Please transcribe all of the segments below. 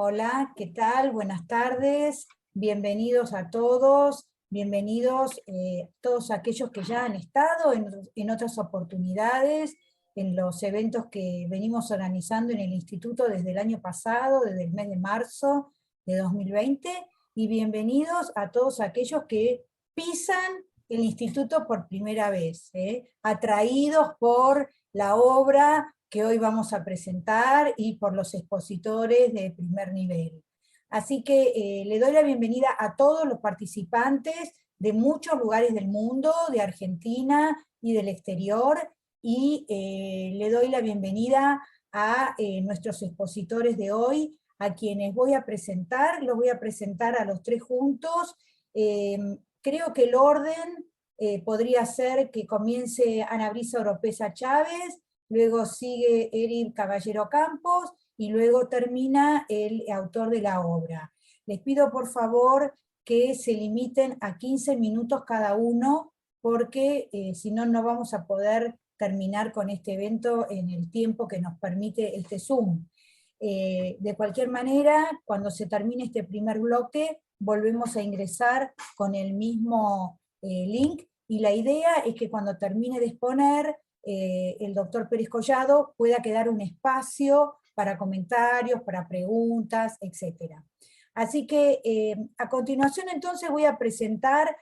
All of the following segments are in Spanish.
Hola, ¿qué tal? Buenas tardes, bienvenidos a todos, bienvenidos todos aquellos que ya han estado en otras oportunidades, en los eventos que venimos organizando en el Instituto desde el año pasado, desde el mes de marzo de 2020, y bienvenidos a todos aquellos que pisan el Instituto por primera vez, atraídos por la obra que hoy vamos a presentar y por los expositores de primer nivel. Así que le doy la bienvenida a todos los participantes de muchos lugares del mundo, de Argentina y del exterior, y le doy la bienvenida a nuestros expositores de hoy, a quienes voy a presentar. Los voy a presentar a los tres juntos. Creo que el orden podría ser que comience Ana Brisa Oropesa Chávez, luego sigue Eric Caballero Campos, y luego termina el autor de la obra. Les pido por favor que se limiten a 15 minutos cada uno, porque si no, no vamos a poder terminar con este evento en el tiempo que nos permite este Zoom. De cualquier manera, cuando se termine este primer bloque, volvemos a ingresar con el mismo link, y la idea es que cuando termine de exponer, el doctor Pérez Collado pueda quedar un espacio para comentarios, para preguntas, etc. Así que a continuación entonces voy a presentar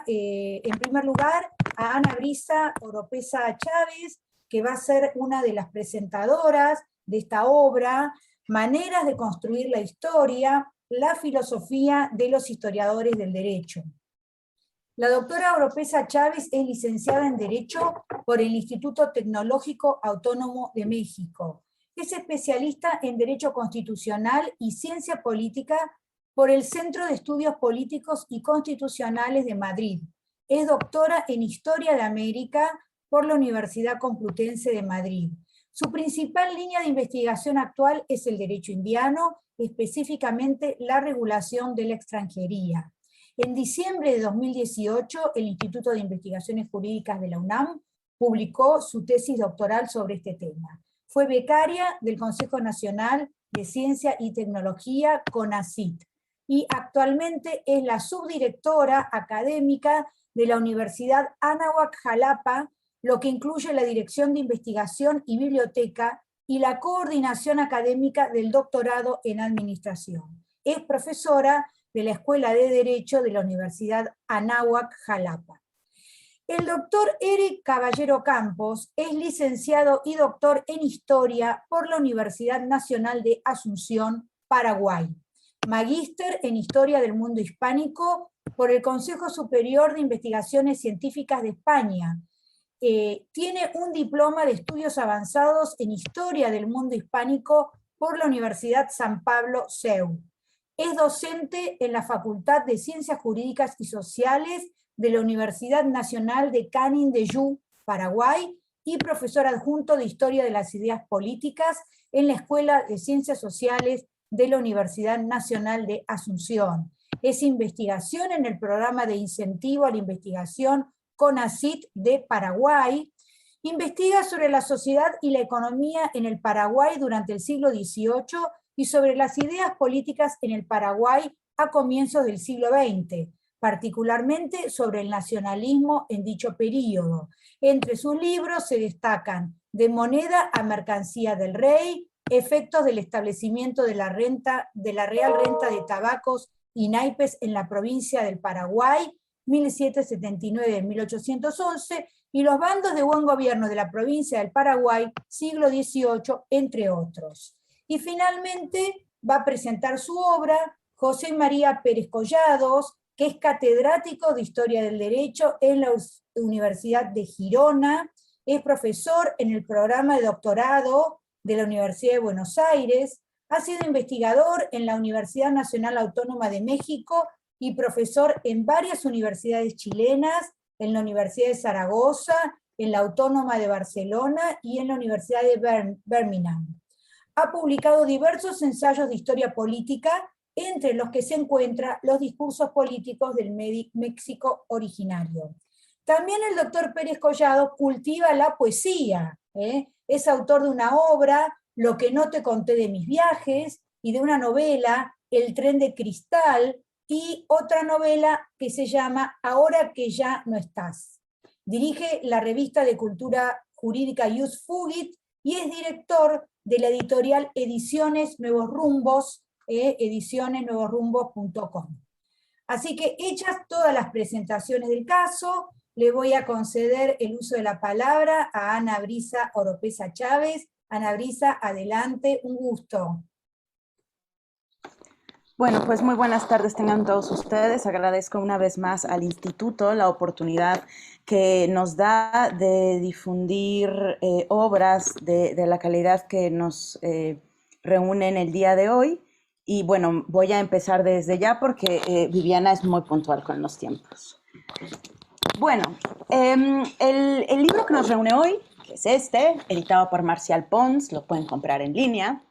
en primer lugar a Ana Brisa Oropesa Chávez, que va a ser una de las presentadoras de esta obra, Maneras de construir la historia, la filosofía de los historiadores del derecho. La doctora Oropesa Chávez es licenciada en Derecho por el Instituto Tecnológico Autónomo de México. Es especialista en Derecho Constitucional y Ciencia Política por el Centro de Estudios Políticos y Constitucionales de Madrid. Es doctora en Historia de América por la Universidad Complutense de Madrid. Su principal línea de investigación actual es el derecho indiano, específicamente la regulación de la extranjería. En diciembre de 2018, el Instituto de Investigaciones Jurídicas de la UNAM publicó su tesis doctoral sobre este tema. Fue becaria del Consejo Nacional de Ciencia y Tecnología, CONACYT, y actualmente es la subdirectora académica de la Universidad Anáhuac Jalapa, lo que incluye la Dirección de Investigación y Biblioteca y la coordinación académica del doctorado en Administración. Es profesora de la Escuela de Derecho de la Universidad Anáhuac Jalapa. El doctor Eric Caballero Campos es licenciado y doctor en Historia por la Universidad Nacional de Asunción, Paraguay. Magíster en Historia del Mundo Hispánico por el Consejo Superior de Investigaciones Científicas de España. Tiene un diploma de estudios avanzados en Historia del Mundo Hispánico por la Universidad San Pablo, CEU. Es docente en la Facultad de Ciencias Jurídicas y Sociales de la Universidad Nacional de Canindeyú, Paraguay, y profesor adjunto de Historia de las Ideas Políticas en la Escuela de Ciencias Sociales de la Universidad Nacional de Asunción. Es investigación en el Programa de Incentivo a la Investigación CONACYT de Paraguay. Investiga sobre la sociedad y la economía en el Paraguay durante el siglo XVIII y sobre las ideas políticas en el Paraguay a comienzos del siglo XX, particularmente sobre el nacionalismo en dicho período. Entre sus libros se destacan De moneda a mercancía del rey, Efectos del establecimiento de la Real Renta de Tabacos y Naipes en la provincia del Paraguay, 1779-1811, y Los bandos de buen gobierno de la provincia del Paraguay, siglo XVIII, entre otros. Y finalmente va a presentar su obra José María Pérez Collados, que es catedrático de Historia del Derecho en la Universidad de Girona, es profesor en el programa de doctorado de la Universidad de Buenos Aires, ha sido investigador en la Universidad Nacional Autónoma de México y profesor en varias universidades chilenas, en la Universidad de Zaragoza, en la Autónoma de Barcelona y en la Universidad de Birmingham. Ha publicado diversos ensayos de historia política, entre los que se encuentran los discursos políticos del México originario. También el doctor Pérez Collado cultiva la poesía, es autor de una obra, Lo que no te conté de mis viajes, y de una novela, El tren de cristal, y otra novela que se llama Ahora que ya no estás. Dirige la revista de cultura jurídica Jus Fugit y es director de la editorial Ediciones Nuevos Rumbos, edicionesnuevosrumbos.com. Así que hechas todas las presentaciones del caso, le voy a conceder el uso de la palabra a Ana Brisa Oropesa Chávez. Ana Brisa, adelante, un gusto. Bueno, pues muy buenas tardes tengan todos ustedes. Agradezco una vez más al Instituto la oportunidad que nos da de difundir obras de la calidad que nos reúnen el día de hoy. Y bueno, voy a empezar desde ya porque Viviana es muy puntual con los tiempos. Bueno, el libro que nos reúne hoy, que es este, editado por Marcial Pons, lo pueden comprar en línea.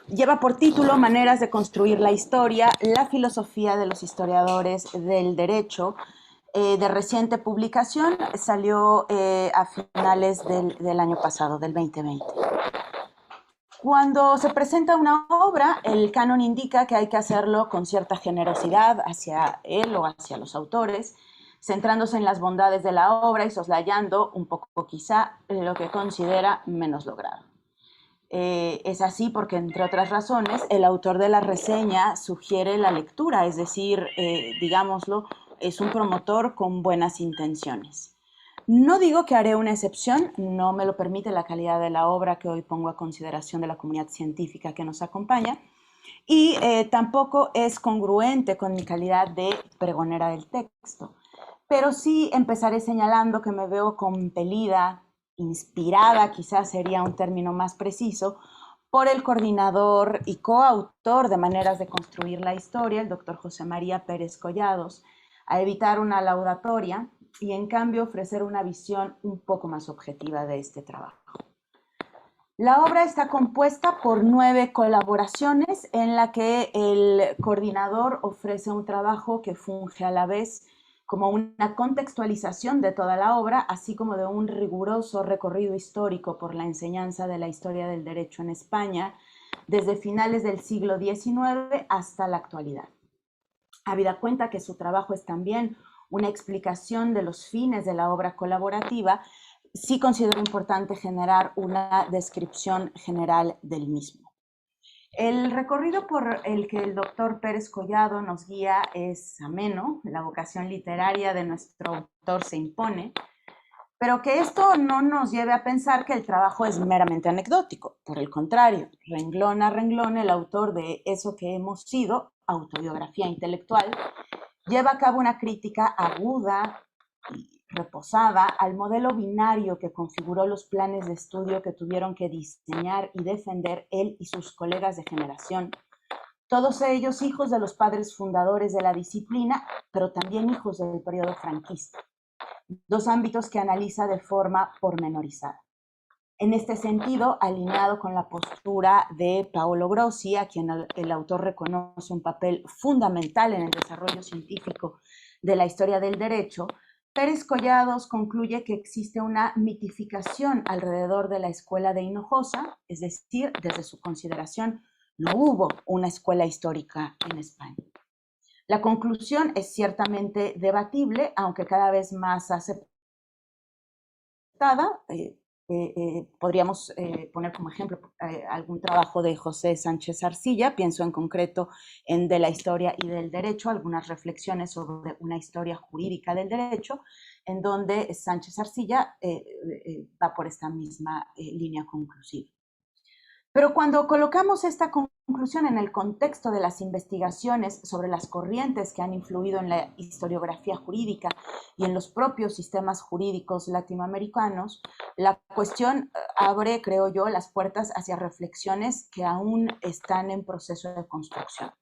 Lleva por título Maneras de construir la historia, la filosofía de los historiadores del derecho. De reciente publicación, salió a finales del año pasado, del 2020. Cuando se presenta una obra, el canon indica que hay que hacerlo con cierta generosidad hacia él o hacia los autores, centrándose en las bondades de la obra y soslayando un poco quizá lo que considera menos logrado. Es así porque, entre otras razones, el autor de la reseña sugiere la lectura, es decir, digámoslo, es un promotor con buenas intenciones. No digo que haré una excepción, no me lo permite la calidad de la obra que hoy pongo a consideración de la comunidad científica que nos acompaña, y tampoco es congruente con mi calidad de pregonera del texto. Pero sí empezaré señalando que me veo compelida, inspirada, quizás sería un término más preciso, por el coordinador y coautor de Maneras de construir la historia, el doctor José María Pérez Collados, a evitar una laudatoria y en cambio ofrecer una visión un poco más objetiva de este trabajo. La obra está compuesta por 9 colaboraciones en la que el coordinador ofrece un trabajo que funge a la vez como una contextualización de toda la obra, así como de un riguroso recorrido histórico por la enseñanza de la historia del derecho en España, desde finales del siglo XIX hasta la actualidad. Habida cuenta que su trabajo es también una explicación de los fines de la obra colaborativa, sí considero importante generar una descripción general del mismo. El recorrido por el que el doctor Pérez Collado nos guía es ameno, la vocación literaria de nuestro autor se impone, pero que esto no nos lleve a pensar que el trabajo es meramente anecdótico. Por el contrario, renglón a renglón, el autor de Eso que hemos sido, autobiografía intelectual, lleva a cabo una crítica aguda y reposada al modelo binario que configuró los planes de estudio que tuvieron que diseñar y defender él y sus colegas de generación, todos ellos hijos de los padres fundadores de la disciplina, pero también hijos del periodo franquista, dos ámbitos que analiza de forma pormenorizada. En este sentido, alineado con la postura de Paolo Grossi, a quien el autor reconoce un papel fundamental en el desarrollo científico de la historia del derecho, Pérez Collados concluye que existe una mitificación alrededor de la escuela de Hinojosa, es decir, desde su consideración, no hubo una escuela histórica en España. La conclusión es ciertamente debatible, aunque cada vez más aceptada. Podríamos poner como ejemplo algún trabajo de José Sánchez Arcilla, pienso en concreto en De la historia y del derecho, algunas reflexiones sobre una historia jurídica del derecho, en donde Sánchez Arcilla va por esta misma línea conclusiva. Pero cuando colocamos esta conclusión en el contexto de las investigaciones sobre las corrientes que han influido en la historiografía jurídica y en los propios sistemas jurídicos latinoamericanos, la cuestión abre, creo yo, las puertas hacia reflexiones que aún están en proceso de construcción.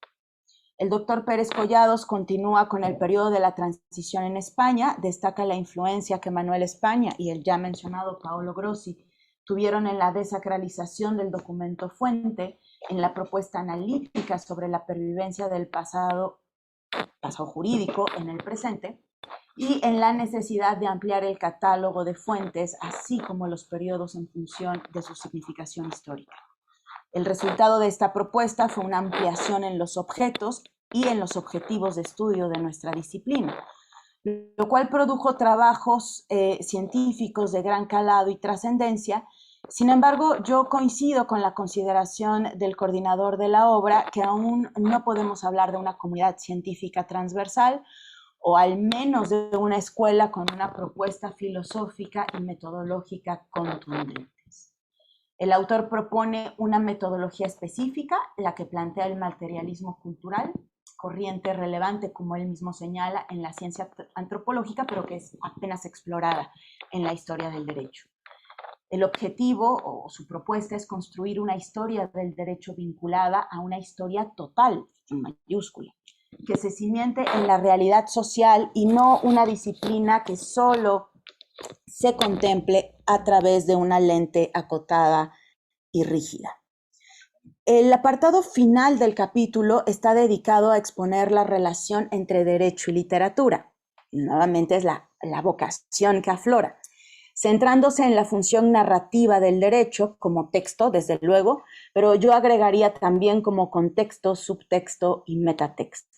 El doctor Pérez Collados continúa con el periodo de la transición en España, destaca la influencia que Manuel España y el ya mencionado Paolo Grossi tuvieron en la desacralización del documento fuente, en la propuesta analítica sobre la pervivencia del pasado jurídico en el presente, y en la necesidad de ampliar el catálogo de fuentes, así como los periodos en función de su significación histórica. El resultado de esta propuesta fue una ampliación en los objetos y en los objetivos de estudio de nuestra disciplina, lo cual produjo trabajos científicos de gran calado y trascendencia. Sin embargo, yo coincido con la consideración del coordinador de la obra que aún no podemos hablar de una comunidad científica transversal, o al menos de una escuela con una propuesta filosófica y metodológica contundentes. El autor propone una metodología específica, la que plantea el materialismo cultural, corriente relevante, como él mismo señala, en la ciencia antropológica, pero que es apenas explorada en la historia del derecho. El objetivo o su propuesta es construir una historia del derecho vinculada a una historia total, en mayúscula, que se cimiente en la realidad social y no una disciplina que solo se contemple a través de una lente acotada y rígida. El apartado final del capítulo está dedicado a exponer la relación entre derecho y literatura. Nuevamente es la vocación que aflora, centrándose en la función narrativa del derecho como texto, desde luego, pero yo agregaría también como contexto, subtexto y metatexto.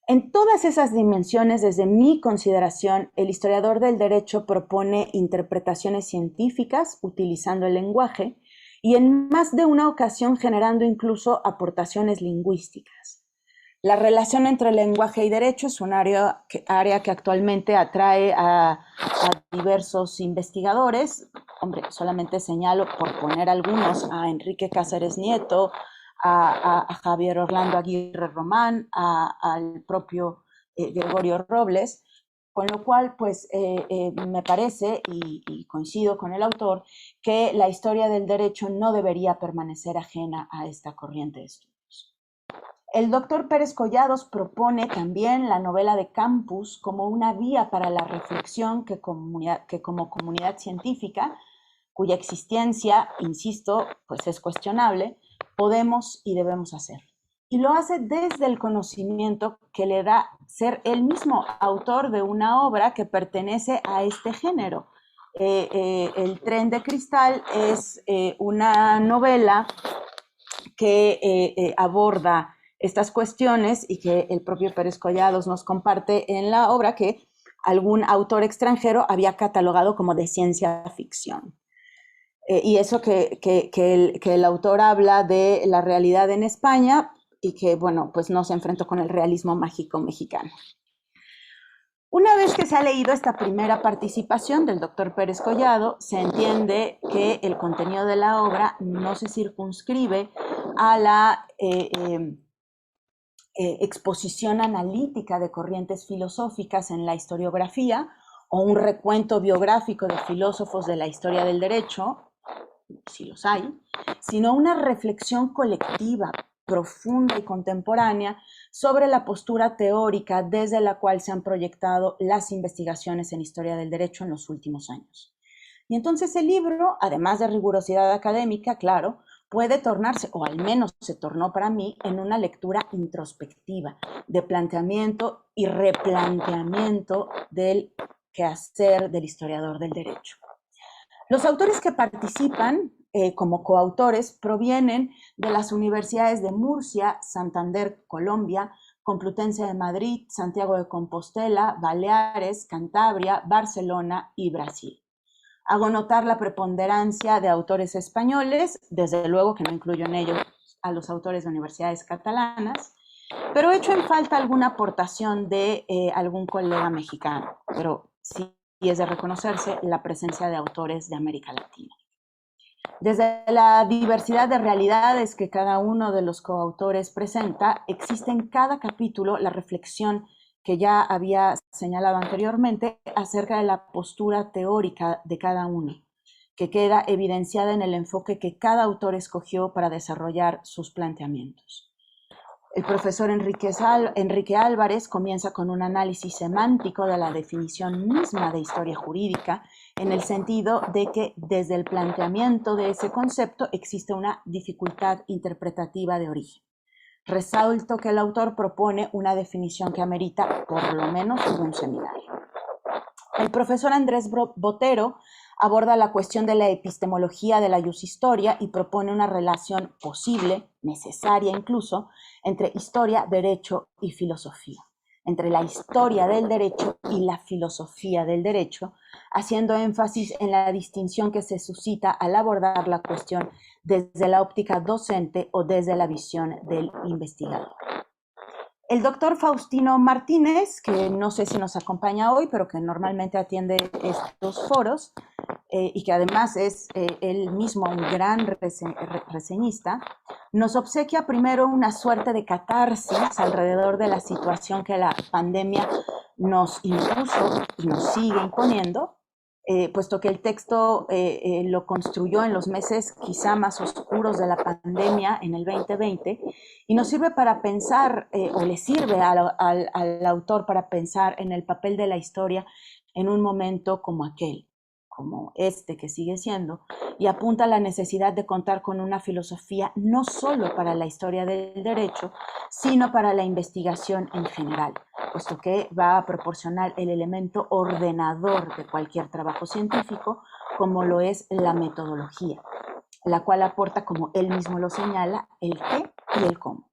En todas esas dimensiones, desde mi consideración, el historiador del derecho propone interpretaciones científicas utilizando el lenguaje y en más de una ocasión generando incluso aportaciones lingüísticas. La relación entre lenguaje y derecho es un área que actualmente atrae a diversos investigadores. Hombre, solamente señalo, por poner algunos, a Enrique Cáceres Nieto, a Javier Orlando Aguirre Román, al propio Gregorio Robles, con lo cual pues me parece, y coincido con el autor, que la historia del derecho no debería permanecer ajena a esta corriente de estudios. El doctor Pérez Collados propone también la novela de campus como una vía para la reflexión que como comunidad científica, cuya existencia, insisto, pues es cuestionable, podemos y debemos hacer. Y lo hace desde el conocimiento que le da ser el mismo autor de una obra que pertenece a este género. El Tren de Cristal es una novela que aborda estas cuestiones y que el propio Pérez Collados nos comparte en la obra que algún autor extranjero había catalogado como de ciencia ficción. Y eso que el autor habla de la realidad en España y que, bueno, pues no se enfrentó con el realismo mágico mexicano. Una vez que se ha leído esta primera participación del doctor Pérez Collado, se entiende que el contenido de la obra no se circunscribe a la exposición analítica de corrientes filosóficas en la historiografía o un recuento biográfico de filósofos de la historia del derecho, si los hay, sino una reflexión colectiva, profunda y contemporánea sobre la postura teórica desde la cual se han proyectado las investigaciones en historia del derecho en los últimos años. Y entonces el libro, además de rigurosidad académica, claro, puede tornarse, o al menos se tornó para mí, en una lectura introspectiva, de planteamiento y replanteamiento del quehacer del historiador del derecho. Los autores que participan como coautores provienen de las universidades de Murcia, Santander, Colombia, Complutense de Madrid, Santiago de Compostela, Baleares, Cantabria, Barcelona y Brasil. Hago notar la preponderancia de autores españoles, desde luego que no incluyo en ello a los autores de universidades catalanas, pero he hecho en falta alguna aportación de algún colega mexicano, pero sí es de reconocerse la presencia de autores de América Latina. Desde la diversidad de realidades que cada uno de los coautores presenta, existe en cada capítulo la reflexión que ya había señalado anteriormente acerca de la postura teórica de cada uno, que queda evidenciada en el enfoque que cada autor escogió para desarrollar sus planteamientos. El profesor Enrique Álvarez comienza con un análisis semántico de la definición misma de historia jurídica, en el sentido de que desde el planteamiento de ese concepto existe una dificultad interpretativa de origen. Resalto que el autor propone una definición que amerita por lo menos un seminario. El profesor Andrés Botero aborda la cuestión de la epistemología de la jus historia y propone una relación posible, necesaria incluso, entre historia, derecho y filosofía, entre la historia del derecho y la filosofía del derecho, haciendo énfasis en la distinción que se suscita al abordar la cuestión desde la óptica docente o desde la visión del investigador. El doctor Faustino Martínez, que no sé si nos acompaña hoy, pero que normalmente atiende estos foros, y que además es él mismo un gran reseñista, nos obsequia primero una suerte de catarsis alrededor de la situación que la pandemia nos impuso y nos sigue imponiendo, puesto que el texto lo construyó en los meses quizá más oscuros de la pandemia, en el 2020, y nos sirve para pensar, o le sirve al autor para pensar en el papel de la historia en un momento como aquel, como este que sigue siendo, y apunta a la necesidad de contar con una filosofía no solo para la historia del derecho, sino para la investigación en general, puesto que va a proporcionar el elemento ordenador de cualquier trabajo científico, como lo es la metodología, la cual aporta, como él mismo lo señala, el qué y el cómo.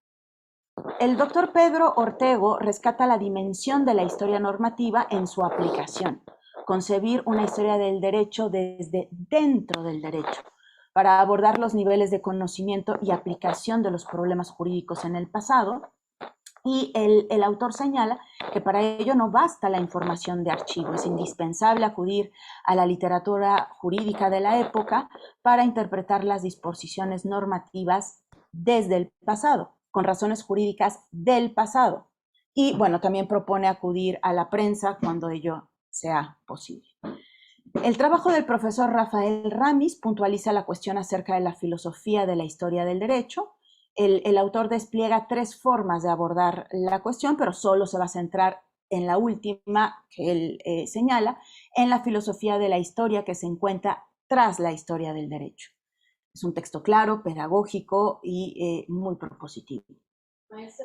El doctor Pedro Ortego rescata la dimensión de la historia normativa en su aplicación, concebir una historia del derecho desde dentro del derecho, para abordar los niveles de conocimiento y aplicación de los problemas jurídicos en el pasado. Y el autor señala que para ello no basta la información de archivo, es indispensable acudir a la literatura jurídica de la época para interpretar las disposiciones normativas desde el pasado, con razones jurídicas del pasado. Y bueno, también propone acudir a la prensa cuando ello sea posible. El trabajo del profesor Rafael Ramis puntualiza la cuestión acerca de la filosofía de la historia del derecho. El autor despliega 3 formas de abordar la cuestión, pero solo se va a centrar en la última que él señala, en la filosofía de la historia que se encuentra tras la historia del derecho. Es un texto claro, pedagógico y muy propositivo.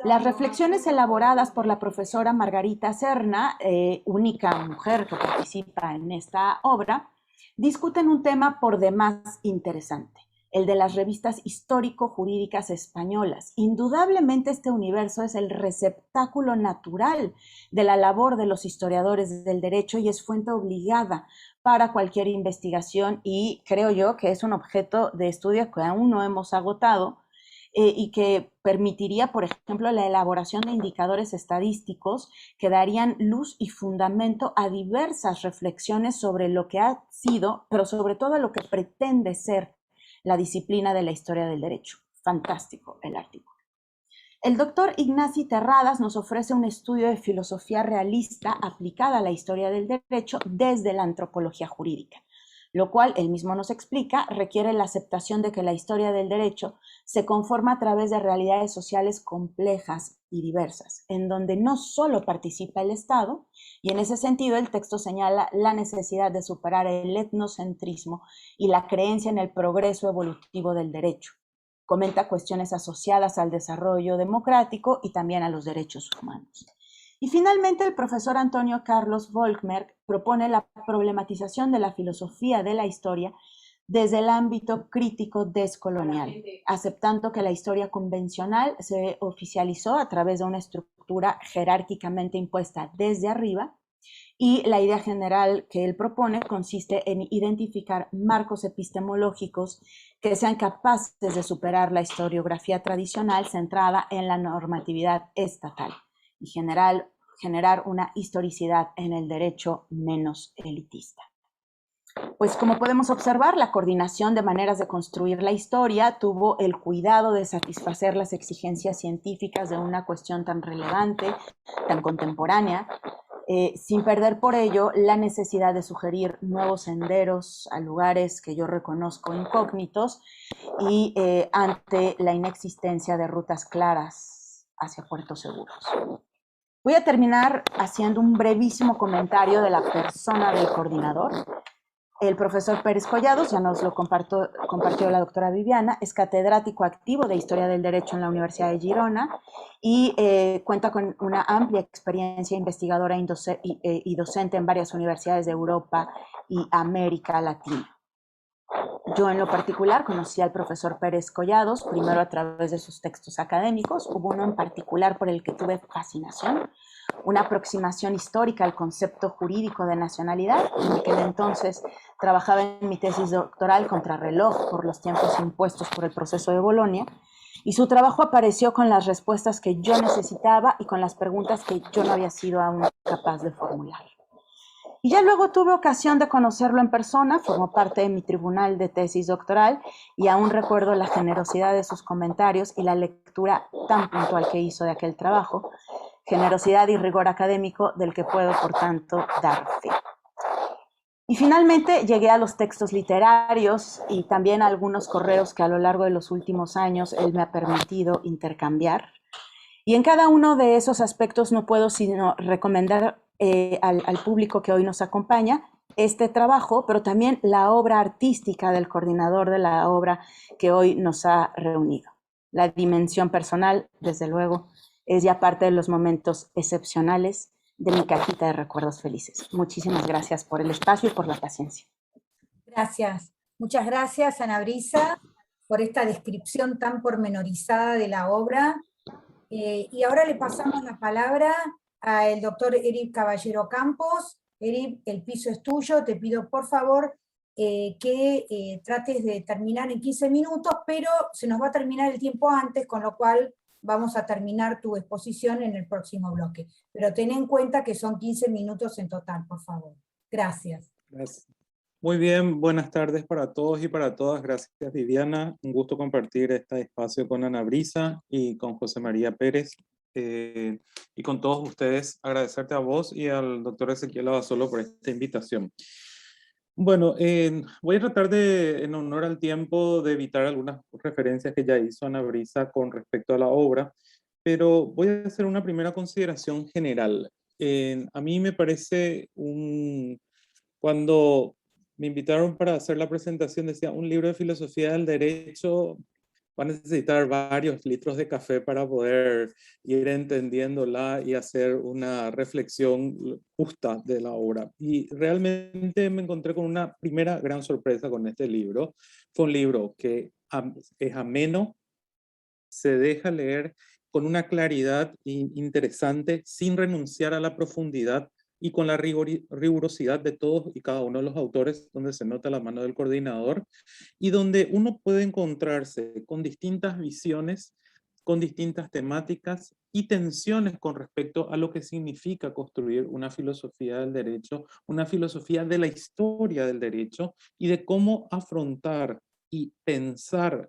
Las reflexiones elaboradas por la profesora Margarita Serna, única mujer que participa en esta obra, discuten un tema por demás interesante, el de las revistas histórico-jurídicas españolas. Indudablemente este universo es el receptáculo natural de la labor de los historiadores del derecho y es fuente obligada para cualquier investigación, y creo yo que es un objeto de estudio que aún no hemos agotado, y que permitiría, por ejemplo, la elaboración de indicadores estadísticos que darían luz y fundamento a diversas reflexiones sobre lo que ha sido, pero sobre todo lo que pretende ser la disciplina de la historia del derecho. Fantástico el artículo. El doctor Ignasi Terradas nos ofrece un estudio de filosofía realista aplicada a la historia del derecho desde la antropología jurídica, lo cual, él mismo nos explica, requiere la aceptación de que la historia del derecho se conforma a través de realidades sociales complejas y diversas, en donde no solo participa el Estado, y en ese sentido el texto señala la necesidad de superar el etnocentrismo y la creencia en el progreso evolutivo del derecho. Comenta cuestiones asociadas al desarrollo democrático y también a los derechos humanos. Y finalmente el profesor Antonio Carlos Volkmerk propone la problematización de la filosofía de la historia desde el ámbito crítico descolonial, aceptando que la historia convencional se oficializó a través de una estructura jerárquicamente impuesta desde arriba, y la idea general que él propone consiste en identificar marcos epistemológicos que sean capaces de superar la historiografía tradicional centrada en la normatividad estatal y generar una historicidad en el derecho menos elitista. Pues como podemos observar, la coordinación de maneras de construir la historia tuvo el cuidado de satisfacer las exigencias científicas de una cuestión tan relevante, tan contemporánea, sin perder por ello la necesidad de sugerir nuevos senderos a lugares que yo reconozco incógnitos y ante la inexistencia de rutas claras hacia puertos seguros. Voy a terminar haciendo un brevísimo comentario de la persona del coordinador. El profesor Pérez Collados, ya nos lo compartió la doctora Viviana, es catedrático activo de Historia del Derecho en la Universidad de Girona y cuenta con una amplia experiencia investigadora y docente en varias universidades de Europa y América Latina. Yo en lo particular conocí al profesor Pérez Collados, primero a través de sus textos académicos, hubo uno en particular por el que tuve fascinación, una aproximación histórica al concepto jurídico de nacionalidad. En aquel entonces trabajaba en mi tesis doctoral contrarreloj por los tiempos impuestos por el proceso de Bolonia, y su trabajo apareció con las respuestas que yo necesitaba y con las preguntas que yo no había sido aún capaz de formular. Y ya luego tuve ocasión de conocerlo en persona, formó parte de mi tribunal de tesis doctoral y aún recuerdo la generosidad de sus comentarios y la lectura tan puntual que hizo de aquel trabajo, generosidad y rigor académico del que puedo, por tanto, dar fe. Y finalmente llegué a los textos literarios y también a algunos correos que a lo largo de los últimos años él me ha permitido intercambiar. Y en cada uno de esos aspectos no puedo sino recomendar al público que hoy nos acompaña este trabajo, pero también la obra artística del coordinador de la obra que hoy nos ha reunido. La dimensión personal, desde luego, es ya parte de los momentos excepcionales de mi cajita de recuerdos felices. Muchísimas gracias por el espacio y por la paciencia. Gracias. Muchas gracias, Ana Brisa, por esta descripción tan pormenorizada de la obra. Y ahora le pasamos la palabra al doctor Eric Caballero Campos. Eric, el piso es tuyo. Te pido, por favor, que trates de terminar en 15 minutos, pero se nos va a terminar el tiempo antes, con lo cual vamos a terminar tu exposición en el próximo bloque. Pero ten en cuenta que son 15 minutos en total, por favor. Gracias. Gracias. Muy bien, buenas tardes para todos y para todas. Gracias, Viviana. Un gusto compartir este espacio con Ana Brisa y con José María Pérez. Y con todos ustedes, agradecerte a vos y al doctor Ezequiel Abasolo por esta invitación. Bueno, voy a tratar de, en honor al tiempo, de evitar algunas referencias que ya hizo Ana Brisa con respecto a la obra, pero voy a hacer una primera consideración general. A mí me parece cuando me invitaron para hacer la presentación, decía, un libro de filosofía del derecho va a necesitar varios litros de café para poder ir entendiéndola y hacer una reflexión justa de la obra. Y realmente me encontré con una primera gran sorpresa con este libro. Fue un libro que es ameno, se deja leer con una claridad interesante, sin renunciar a la profundidad y con la rigurosidad de todos y cada uno de los autores, donde se nota la mano del coordinador y donde uno puede encontrarse con distintas visiones, con distintas temáticas y tensiones con respecto a lo que significa construir una filosofía del derecho, una filosofía de la historia del derecho y de cómo afrontar y pensar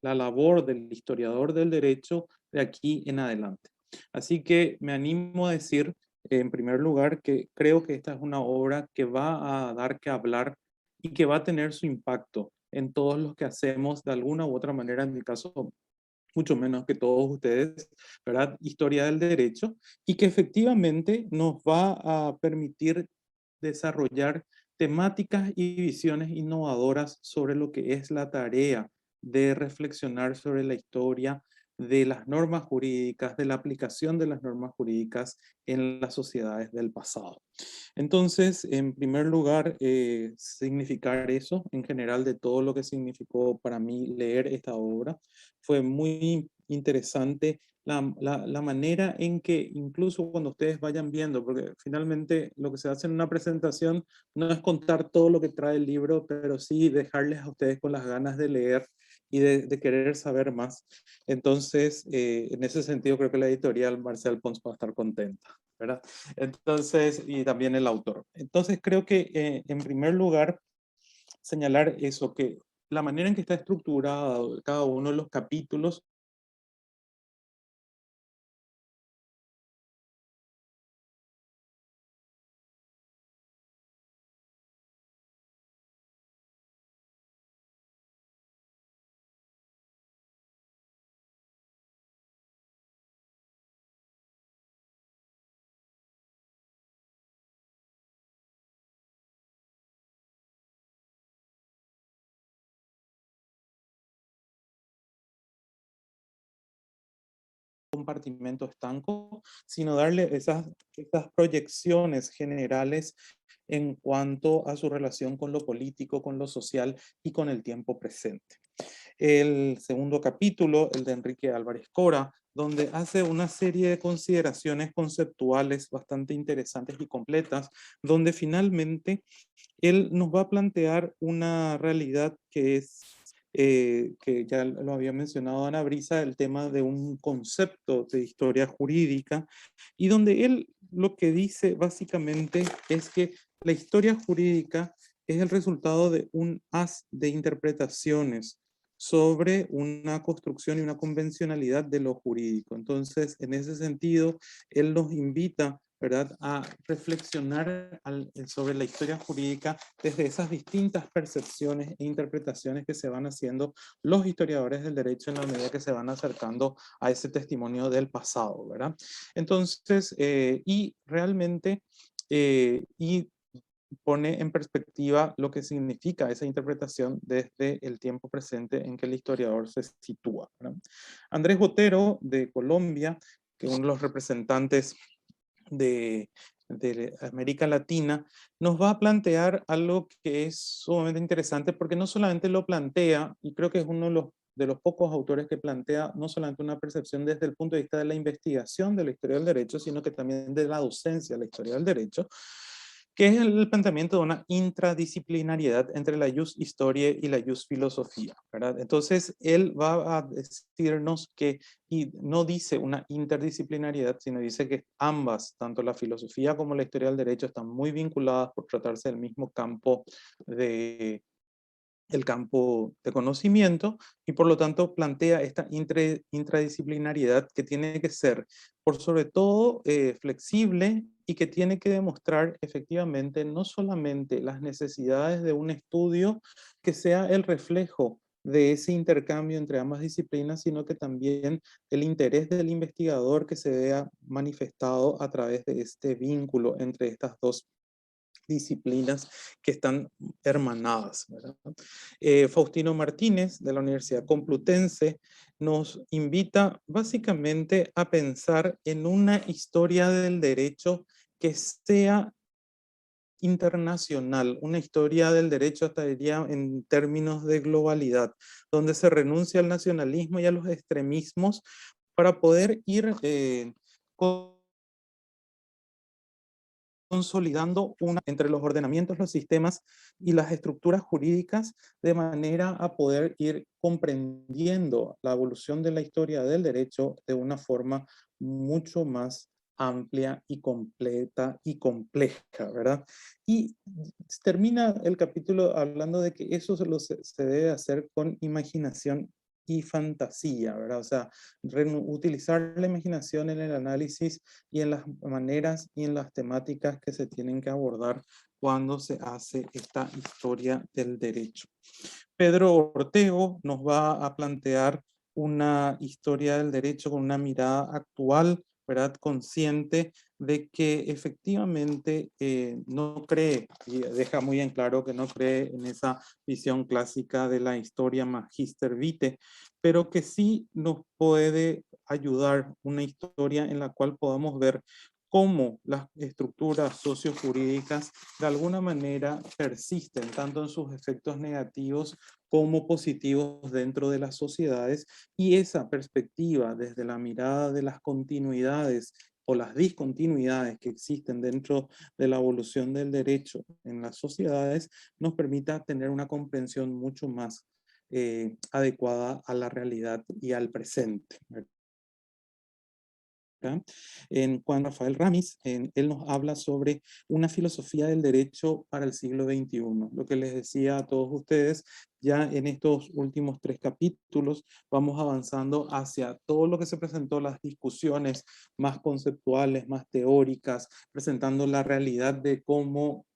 la labor del historiador del derecho de aquí en adelante. Así que me animo a decir, en primer lugar, que creo que esta es una obra que va a dar que hablar y que va a tener su impacto en todos los que hacemos de alguna u otra manera, en mi caso, mucho menos que todos ustedes, ¿verdad? Historia del derecho, y que efectivamente nos va a permitir desarrollar temáticas y visiones innovadoras sobre lo que es la tarea de reflexionar sobre la historia de las normas jurídicas, de la aplicación de las normas jurídicas en las sociedades del pasado. Entonces, en primer lugar, significar eso en general de todo lo que significó para mí leer esta obra. Fue muy interesante la manera en que incluso cuando ustedes vayan viendo, porque finalmente lo que se hace en una presentación no es contar todo lo que trae el libro, pero sí dejarles a ustedes con las ganas de leer y de querer saber más. Entonces, en ese sentido, creo que la editorial Marcel Pons va a estar contenta, ¿verdad? Entonces, y también el autor. Entonces, creo que en primer lugar, señalar eso, que la manera en que está estructurado cada uno de los capítulos compartimento estanco, sino darle esas proyecciones generales en cuanto a su relación con lo político, con lo social y con el tiempo presente. El segundo capítulo, el de Enrique Álvarez Cora, donde hace una serie de consideraciones conceptuales bastante interesantes y completas, donde finalmente él nos va a plantear una realidad que es, que ya lo había mencionado Ana Brisa, el tema de un concepto de historia jurídica, y donde él lo que dice básicamente es que la historia jurídica es el resultado de un haz de interpretaciones sobre una construcción y una convencionalidad de lo jurídico. Entonces, en ese sentido, él nos invita, ¿verdad?, a reflexionar sobre la historia jurídica desde esas distintas percepciones e interpretaciones que se van haciendo los historiadores del derecho en la medida que se van acercando a ese testimonio del pasado, ¿verdad? Entonces, y realmente, y pone en perspectiva lo que significa esa interpretación desde el tiempo presente en que el historiador se sitúa, ¿verdad? Andrés Botero, de Colombia, que es uno de los representantes de América Latina, nos va a plantear algo que es sumamente interesante porque no solamente lo plantea, y creo que es uno de los pocos autores que plantea no solamente una percepción desde el punto de vista de la investigación de la historia del derecho, sino que también de la docencia de la historia del derecho, que es el planteamiento de una intradisciplinariedad entre la jus historiae y la jus filosofía, ¿verdad? Entonces, él va a decirnos que, y no dice una interdisciplinariedad, sino dice que ambas, tanto la filosofía como la historia del derecho, están muy vinculadas por tratarse del mismo campo el campo de conocimiento, y por lo tanto plantea esta intradisciplinariedad que tiene que ser, por sobre todo, flexible, y que tiene que demostrar efectivamente no solamente las necesidades de un estudio que sea el reflejo de ese intercambio entre ambas disciplinas, sino que también el interés del investigador que se vea manifestado a través de este vínculo entre estas dos disciplinas que están hermanadas, ¿verdad? Faustino Martínez, de la Universidad Complutense, nos invita básicamente a pensar en una historia del derecho que sea internacional, una historia del derecho, hasta diría en términos de globalidad, donde se renuncia al nacionalismo y a los extremismos para poder ir consolidando entre los ordenamientos, los sistemas y las estructuras jurídicas, de manera a poder ir comprendiendo la evolución de la historia del derecho de una forma mucho más amplia y completa y compleja, ¿verdad? Y termina el capítulo hablando de que eso se debe hacer con imaginación y fantasía, ¿verdad? O sea, utilizar la imaginación en el análisis y en las maneras y en las temáticas que se tienen que abordar cuando se hace esta historia del derecho. Pedro Ortego nos va a plantear una historia del derecho con una mirada actual, ¿verdad?, consciente de que efectivamente no cree, y deja muy en claro que no cree en esa visión clásica de la historia magister vitae, pero que sí nos puede ayudar una historia en la cual podamos ver cómo las estructuras sociojurídicas de alguna manera persisten, tanto en sus efectos negativos como positivos dentro de las sociedades, y esa perspectiva desde la mirada de las continuidades o las discontinuidades que existen dentro de la evolución del derecho en las sociedades nos permita tener una comprensión mucho más adecuada a la realidad y al presente. En Juan Rafael Ramis, él nos habla sobre una filosofía del derecho para el siglo XXI. Lo que les decía a todos ustedes, ya en estos últimos 3 capítulos vamos avanzando hacia todo lo que se presentó, las discusiones más conceptuales, más teóricas, presentando la realidad de cómo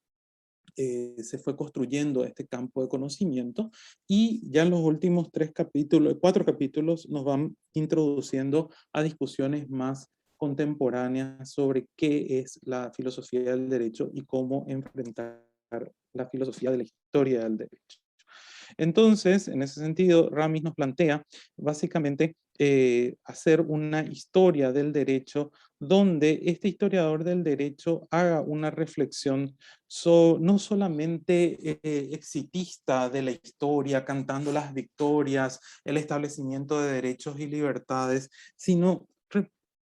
se fue construyendo este campo de conocimiento, y ya en los últimos 4 capítulos nos van introduciendo a discusiones más contemporáneas sobre qué es la filosofía del derecho y cómo enfrentar la filosofía de la historia del derecho. Entonces, en ese sentido, Ramis nos plantea básicamente hacer una historia del derecho donde este historiador del derecho haga una reflexión no solamente exitista de la historia, cantando las victorias, el establecimiento de derechos y libertades, sino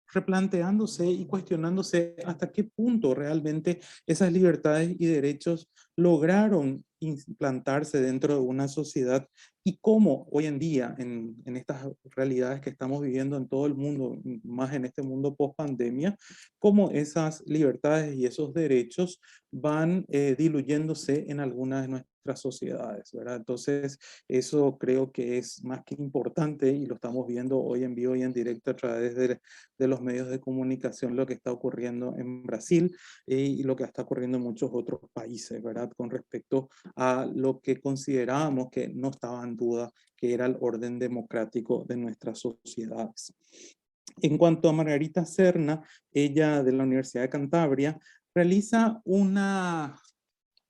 replanteándose y cuestionándose hasta qué punto realmente esas libertades y derechos lograron implantarse dentro de una sociedad y cómo hoy en día, en estas realidades que estamos viviendo en todo el mundo, más en este mundo post-pandemia, cómo esas libertades y esos derechos van diluyéndose en algunas de nuestras sociedades, ¿verdad? Entonces, eso creo que es más que importante y lo estamos viendo hoy en vivo y en directo a través de los medios de comunicación, lo que está ocurriendo en Brasil y lo que está ocurriendo en muchos otros países, ¿verdad? Con respecto a lo que considerábamos que no estaba en duda, que era el orden democrático de nuestras sociedades. En cuanto a Margarita Serna, ella de la Universidad de Cantabria, realiza una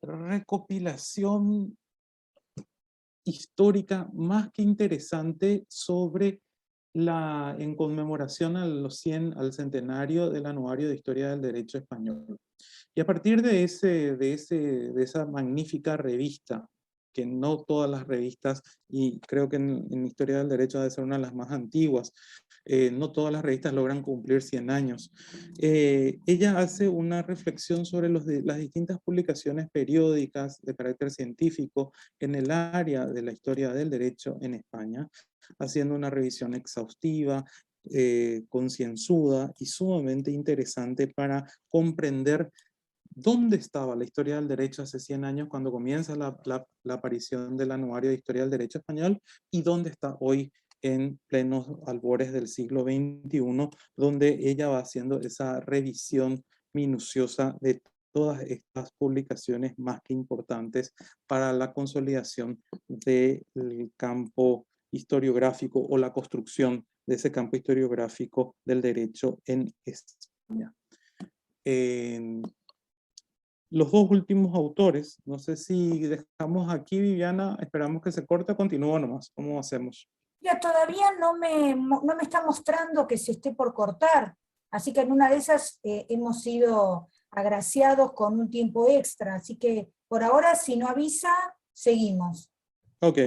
recopilación histórica más que interesante sobre en conmemoración al centenario del Anuario de Historia del Derecho Español. Y a partir de esa magnífica revista, que no todas las revistas, y creo que en Historia del Derecho debe ser una de las más antiguas, no todas las revistas logran cumplir 100 años. Ella hace una reflexión sobre las distintas publicaciones periódicas de carácter científico en el área de la historia del derecho en España, haciendo una revisión exhaustiva, concienzuda y sumamente interesante para comprender dónde estaba la historia del derecho hace 100 años cuando comienza la aparición del Anuario de Historia del Derecho Español y dónde está hoy en plenos albores del siglo XXI, donde ella va haciendo esa revisión minuciosa de todas estas publicaciones más que importantes para la consolidación del campo historiográfico o la construcción de ese campo historiográfico del derecho en España. Los dos últimos autores, no sé si dejamos aquí, Viviana, esperamos que se corte, continúo nomás, ¿cómo hacemos? Ya todavía no me está mostrando que se esté por cortar, así que en una de esas hemos sido agraciados con un tiempo extra, así que por ahora si no avisa, seguimos. Ok,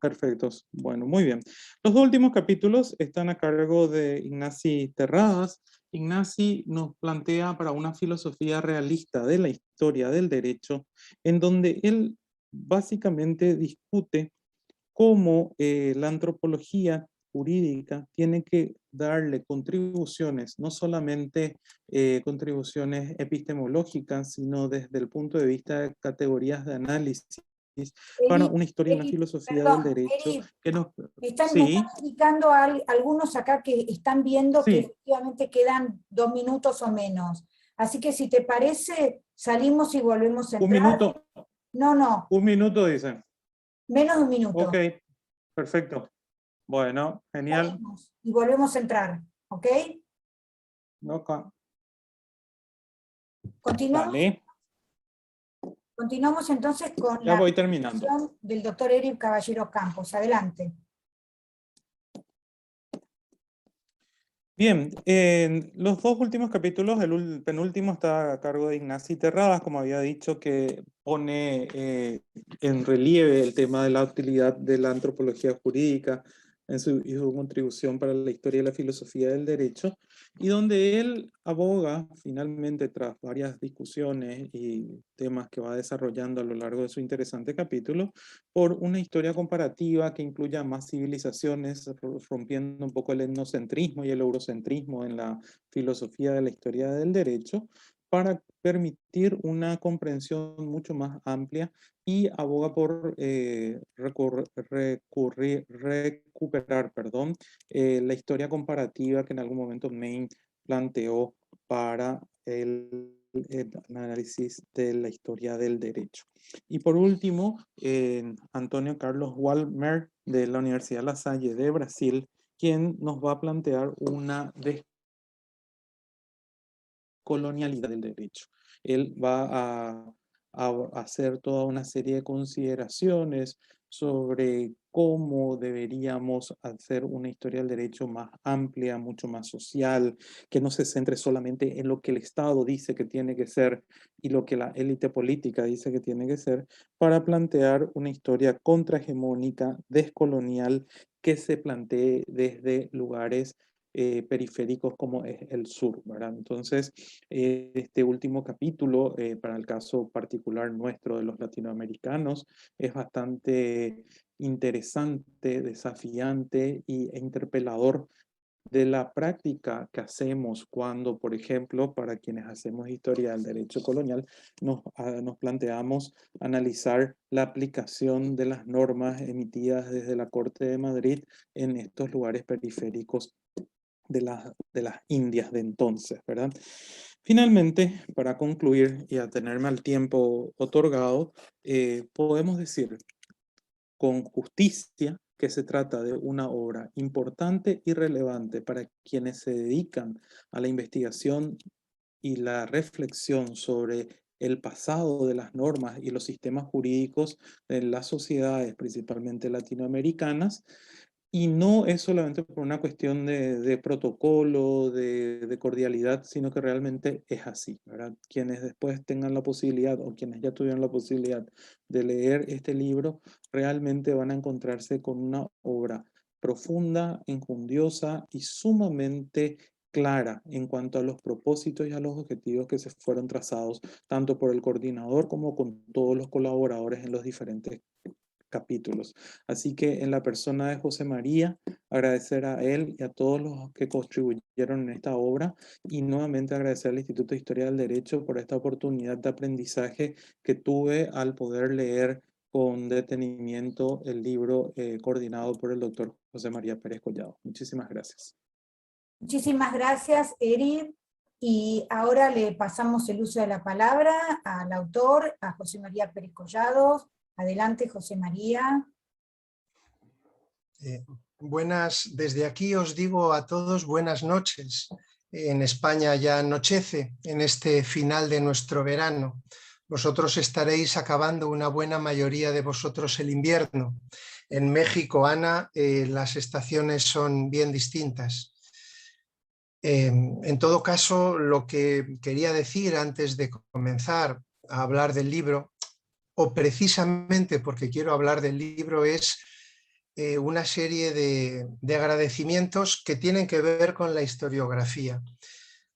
perfectos, bueno, muy bien. Los dos últimos capítulos están a cargo de Ignacy Terradas. Ignacy nos plantea para una filosofía realista de la historia del derecho, en donde él básicamente discute cómo la antropología jurídica tiene que darle contribuciones, no solamente contribuciones epistemológicas, sino desde el punto de vista de categorías de análisis para Eri, una historia y una filosofía del perdón, derecho Eri, que nos... me Sí, están indicando algunos acá que están viendo que sí, efectivamente quedan 2 minutos o menos. Así que si te parece, salimos y volvemos a entrar. No, un minuto dicen. menos de un Ok, minuto. perfecto. Bueno, genial. Salimos y volvemos a entrar, ¿ok? No, Continuamos, dale, continuamos entonces con ya la voy terminando. presentación del doctor Eric Caballero Campos. Adelante. Bien, en los dos últimos capítulos, el penúltimo está a cargo de Ignacy Terradas, como había dicho, que pone en relieve el tema de la utilidad de la antropología jurídica y su contribución para la historia y la filosofía del derecho, y donde él aboga finalmente, tras varias discusiones y temas que va desarrollando a lo largo de su interesante capítulo, por una historia comparativa que incluya más civilizaciones, rompiendo un poco el etnocentrismo y el eurocentrismo en la filosofía de la historia del derecho, para permitir una comprensión mucho más amplia y aboga por recuperar, la historia comparativa que en algún momento Maine planteó para el análisis de la historia del derecho. Y por último, Antonio Carlos Walmer de la Universidad La Salle de Brasil, quien nos va a plantear una descolonialidad del derecho. Él va a hacer toda una serie de consideraciones sobre cómo deberíamos hacer una historia del derecho más amplia, mucho más social, que no se centre solamente en lo que el Estado dice que tiene que ser y lo que la élite política dice que tiene que ser, para plantear una historia contrahegemónica, descolonial, que se plantee desde lugares periféricos como es el sur, ¿verdad? Entonces, este último capítulo, para el caso particular nuestro de los latinoamericanos, es bastante interesante, desafiante e interpelador de la práctica que hacemos cuando, por ejemplo, para quienes hacemos historia del derecho colonial, nos planteamos analizar la aplicación de las normas emitidas desde la Corte de Madrid en estos lugares periféricos de las Indias de entonces, ¿verdad? Finalmente, para concluir y atenerme al tiempo otorgado, podemos decir con justicia que se trata de una obra importante y relevante para quienes se dedican a la investigación y la reflexión sobre el pasado de las normas y los sistemas jurídicos en las sociedades, principalmente latinoamericanas, y no es solamente por una cuestión de protocolo, de cordialidad, sino que realmente es así, ¿verdad? Quienes después tengan la posibilidad o quienes ya tuvieron la posibilidad de leer este libro, realmente van a encontrarse con una obra profunda, enjundiosa y sumamente clara en cuanto a los propósitos y a los objetivos que se fueron trazados, tanto por el coordinador como con todos los colaboradores en los diferentes capítulos. Así que en la persona de José María, agradecer a él y a todos los que contribuyeron en esta obra y nuevamente agradecer al Instituto de Historia del Derecho por esta oportunidad de aprendizaje que tuve al poder leer con detenimiento el libro coordinado por el doctor José María Pérez Collado. Muchísimas gracias. Muchísimas gracias, Eri. Y ahora le pasamos el uso de la palabra al autor, a José María Pérez Collado. Adelante, José María. Desde aquí os digo a todos buenas noches. En España ya anochece en este final de nuestro verano. Vosotros estaréis acabando, una buena mayoría de vosotros, el invierno. En México, Ana, las estaciones son bien distintas. En todo caso, lo que quería decir antes de comenzar a hablar del libro, o precisamente porque quiero hablar del libro, es una serie de agradecimientos que tienen que ver con la historiografía.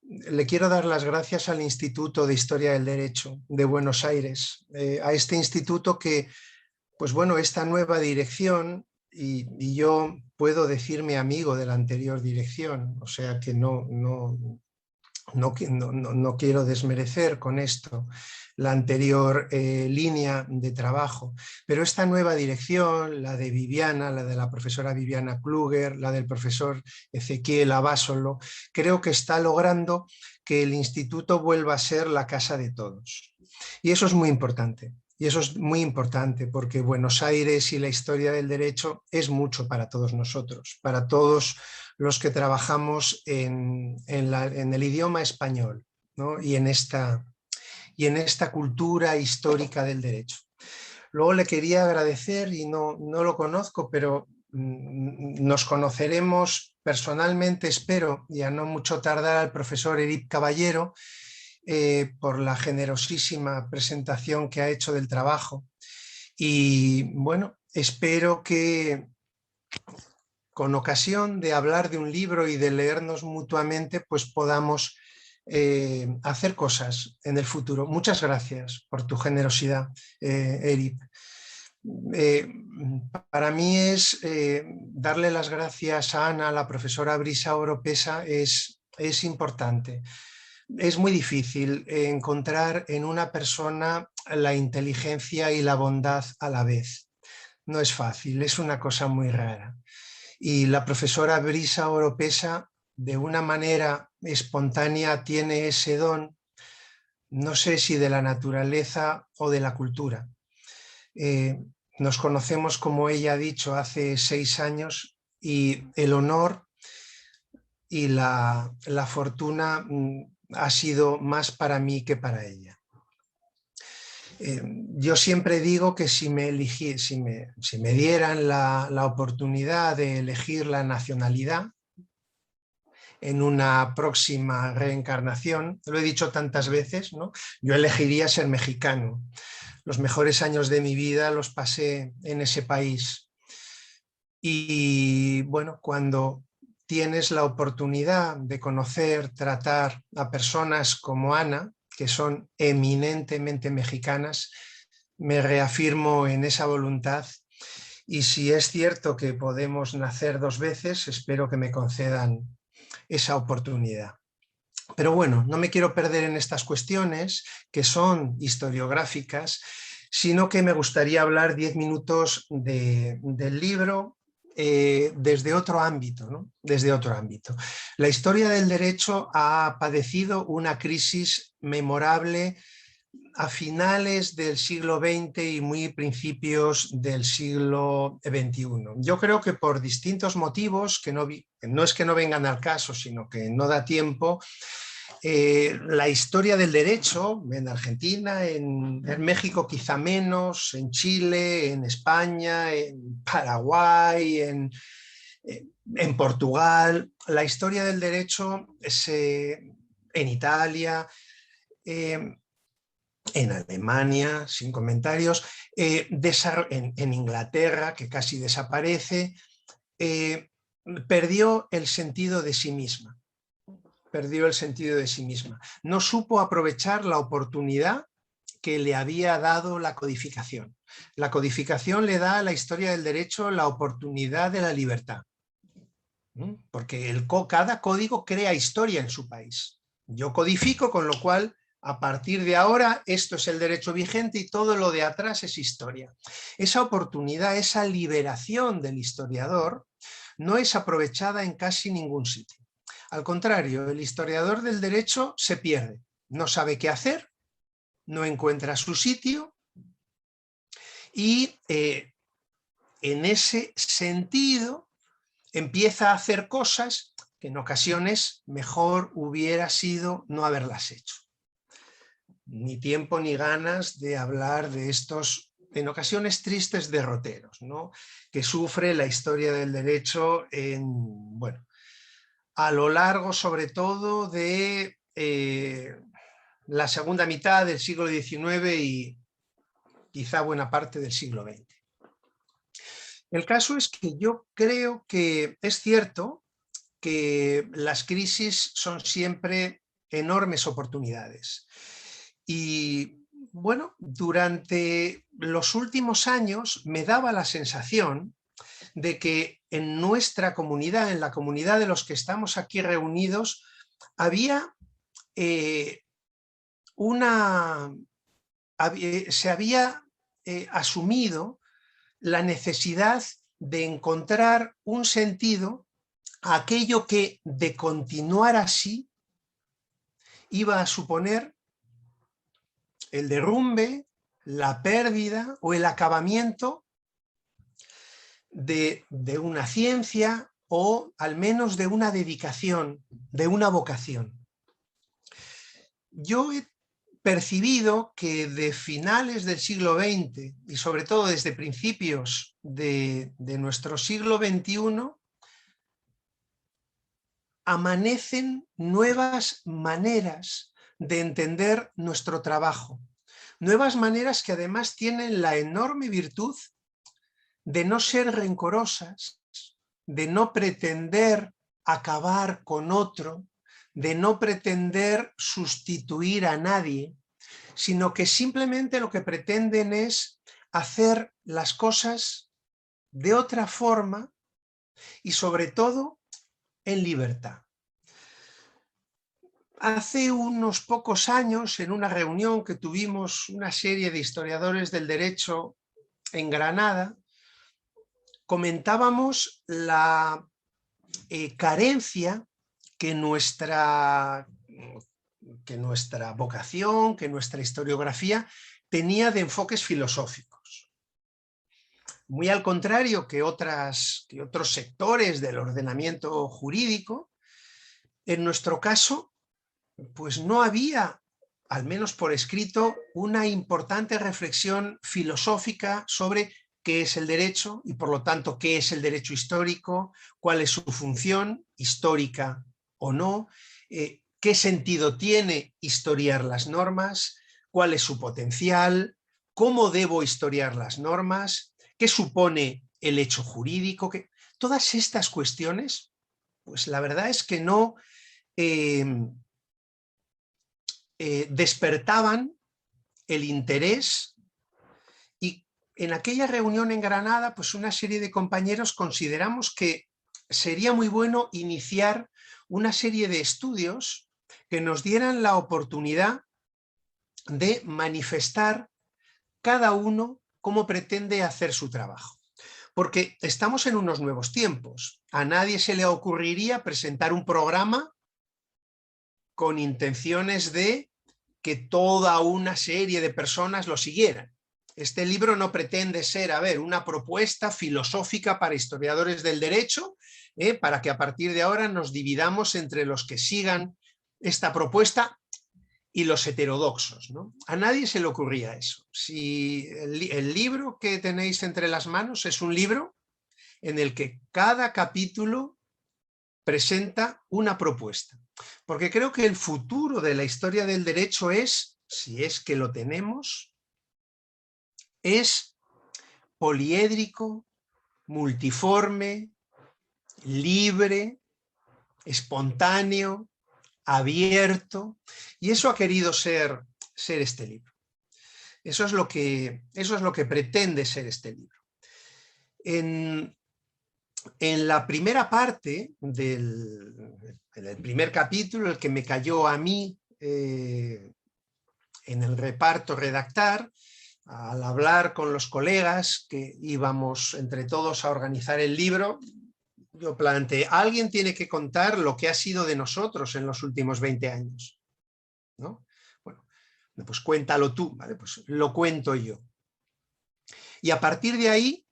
Le quiero dar las gracias al Instituto de Historia del Derecho de Buenos Aires, a este instituto que, pues bueno, esta nueva dirección, y yo puedo decirme amigo de la anterior dirección, o sea que no quiero desmerecer con esto la anterior línea de trabajo, pero esta nueva dirección, la de Viviana, la de la profesora Viviana Kluger, la del profesor Ezequiel Abásolo, creo que está logrando que el instituto vuelva a ser la casa de todos. Y eso es muy importante. Y eso es muy importante porque Buenos Aires y la historia del derecho es mucho para todos nosotros, para todos los que trabajamos en el idioma español, ¿no? y en esta cultura histórica del derecho. Luego le quería agradecer, y no lo conozco, pero nos conoceremos personalmente, espero, y a no mucho tardar, al profesor Erip Caballero, por la generosísima presentación que ha hecho del trabajo. Y bueno, espero que con ocasión de hablar de un libro y de leernos mutuamente, pues podamos hacer cosas en el futuro. Muchas gracias por tu generosidad, Erip. Para mí es darle las gracias a Ana, la profesora Brisa Oropesa, es importante. Es muy difícil encontrar en una persona la inteligencia y la bondad a la vez. No es fácil, es una cosa muy rara. Y la profesora Brisa Oropesa, de una manera espontánea, tiene ese don, no sé si de la naturaleza o de la cultura. Nos conocemos, como ella ha dicho, hace 6 años, y el honor y la fortuna ha sido más para mí que para ella. Yo siempre digo que si me dieran la oportunidad de elegir la nacionalidad en una próxima reencarnación, lo he dicho tantas veces, ¿no? Yo elegiría ser mexicano. Los mejores años de mi vida los pasé en ese país. Y bueno, cuando tienes la oportunidad de conocer, tratar a personas como Ana, que son eminentemente mexicanas, me reafirmo en esa voluntad. Y si es cierto que podemos nacer 2 veces, espero que me concedan esa oportunidad. Pero bueno, no me quiero perder en estas cuestiones que son historiográficas, sino que me gustaría hablar 10 minutos del libro desde otro ámbito, ¿no? Desde otro ámbito. La historia del derecho ha padecido una crisis memorable a finales del siglo XX y muy principios del siglo XXI. Yo creo que por distintos motivos, que no es que no vengan al caso, sino que no da tiempo, la historia del derecho en Argentina, en México quizá menos, en Chile, en España, en Paraguay, en Portugal, la historia del derecho en Italia, en Alemania, sin comentarios, en Inglaterra, que casi desaparece, perdió el sentido de sí misma. Perdió el sentido de sí misma. No supo aprovechar la oportunidad que le había dado la codificación. La codificación le da a la historia del derecho la oportunidad de la libertad. Porque cada código crea historia en su país. Yo codifico, con lo cual, a partir de ahora, esto es el derecho vigente y todo lo de atrás es historia. Esa oportunidad, esa liberación del historiador, no es aprovechada en casi ningún sitio. Al contrario, el historiador del derecho se pierde, no sabe qué hacer, no encuentra su sitio y en ese sentido empieza a hacer cosas que en ocasiones mejor hubiera sido no haberlas hecho. Ni tiempo ni ganas de hablar de estos, en ocasiones tristes derroteros, ¿no?, que sufre la historia del derecho a lo largo, sobre todo, de la segunda mitad del siglo XIX y quizá buena parte del siglo XX. El caso es que yo creo que es cierto que las crisis son siempre enormes oportunidades. Y bueno, durante los últimos años me daba la sensación de que en nuestra comunidad, en la comunidad de los que estamos aquí reunidos, se había asumido la necesidad de encontrar un sentido a aquello que, de continuar así, iba a suponer el derrumbe, la pérdida o el acabamiento de una ciencia o al menos de una dedicación, de una vocación. Yo he percibido que de finales del siglo XX y sobre todo desde principios de nuestro siglo XXI amanecen nuevas maneras de entender nuestro trabajo, nuevas maneras que además tienen la enorme virtud de no ser rencorosas, de no pretender acabar con otro, de no pretender sustituir a nadie, sino que simplemente lo que pretenden es hacer las cosas de otra forma y sobre todo en libertad. Hace unos pocos años, en una reunión que tuvimos una serie de historiadores del derecho en Granada, comentábamos la carencia que nuestra vocación, que nuestra historiografía tenía de enfoques filosóficos. Muy al contrario que otros sectores del ordenamiento jurídico, en nuestro caso, pues no había al menos por escrito, una importante reflexión filosófica sobre qué es el derecho y por lo tanto qué es el derecho histórico, cuál es su función histórica o no, qué sentido tiene historiar las normas, cuál es su potencial, cómo debo historiar las normas, qué supone el hecho jurídico, todas estas cuestiones, pues la verdad es que no despertaban el interés, y en aquella reunión en Granada, pues una serie de compañeros consideramos que sería muy bueno iniciar una serie de estudios que nos dieran la oportunidad de manifestar cada uno cómo pretende hacer su trabajo. Porque estamos en unos nuevos tiempos. A nadie se le ocurriría presentar un programa con intenciones de que toda una serie de personas lo siguieran. Este libro no pretende ser, una propuesta filosófica para historiadores del derecho, para que a partir de ahora nos dividamos entre los que sigan esta propuesta y los heterodoxos, ¿no? A nadie se le ocurría eso. Si el libro que tenéis entre las manos es un libro en el que cada capítulo presenta una propuesta, porque creo que el futuro de la historia del derecho es, si es que lo tenemos, es poliédrico, multiforme, libre, espontáneo, abierto, y eso ha querido ser este libro. Eso es lo que pretende ser este libro. En la primera parte en el primer capítulo, el que me cayó a mí en el reparto redactar, al hablar con los colegas que íbamos entre todos a organizar el libro, yo planteé, alguien tiene que contar lo que ha sido de nosotros en los últimos 20 años, ¿no? Bueno, pues cuéntalo tú, ¿vale? Pues lo cuento yo. Y a partir de ahí,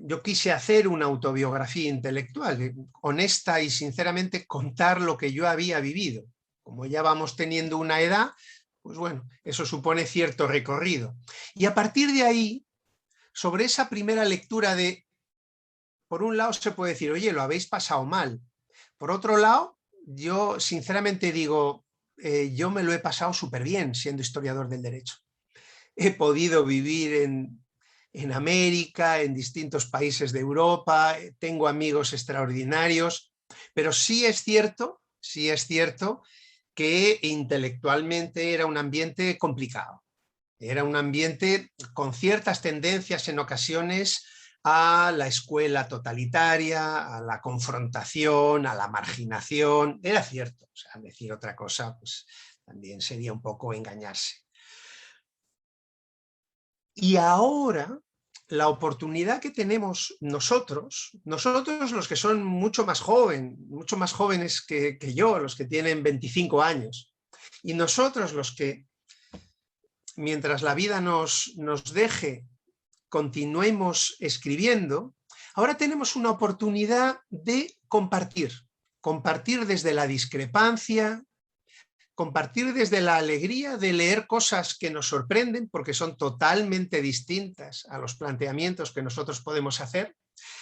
yo quise hacer una autobiografía intelectual, honesta y sinceramente contar lo que yo había vivido. Como ya vamos teniendo una edad, pues bueno, eso supone cierto recorrido. Y a partir de ahí, sobre esa primera lectura por un lado se puede decir, oye, lo habéis pasado mal. Por otro lado, yo sinceramente digo, yo me lo he pasado súper bien siendo historiador del derecho. He podido vivir en América, en distintos países de Europa, tengo amigos extraordinarios, pero sí es cierto que intelectualmente era un ambiente complicado. Era un ambiente con ciertas tendencias en ocasiones a la escuela totalitaria, a la confrontación, a la marginación. Era cierto, o sea, decir otra cosa pues también sería un poco engañarse. Y ahora la oportunidad que tenemos nosotros los que son mucho más jóvenes que yo, los que tienen 25 años, y nosotros los que, mientras la vida nos deje, continuemos escribiendo, ahora tenemos una oportunidad de compartir desde la discrepancia, compartir desde la alegría de leer cosas que nos sorprenden porque son totalmente distintas a los planteamientos que nosotros podemos hacer.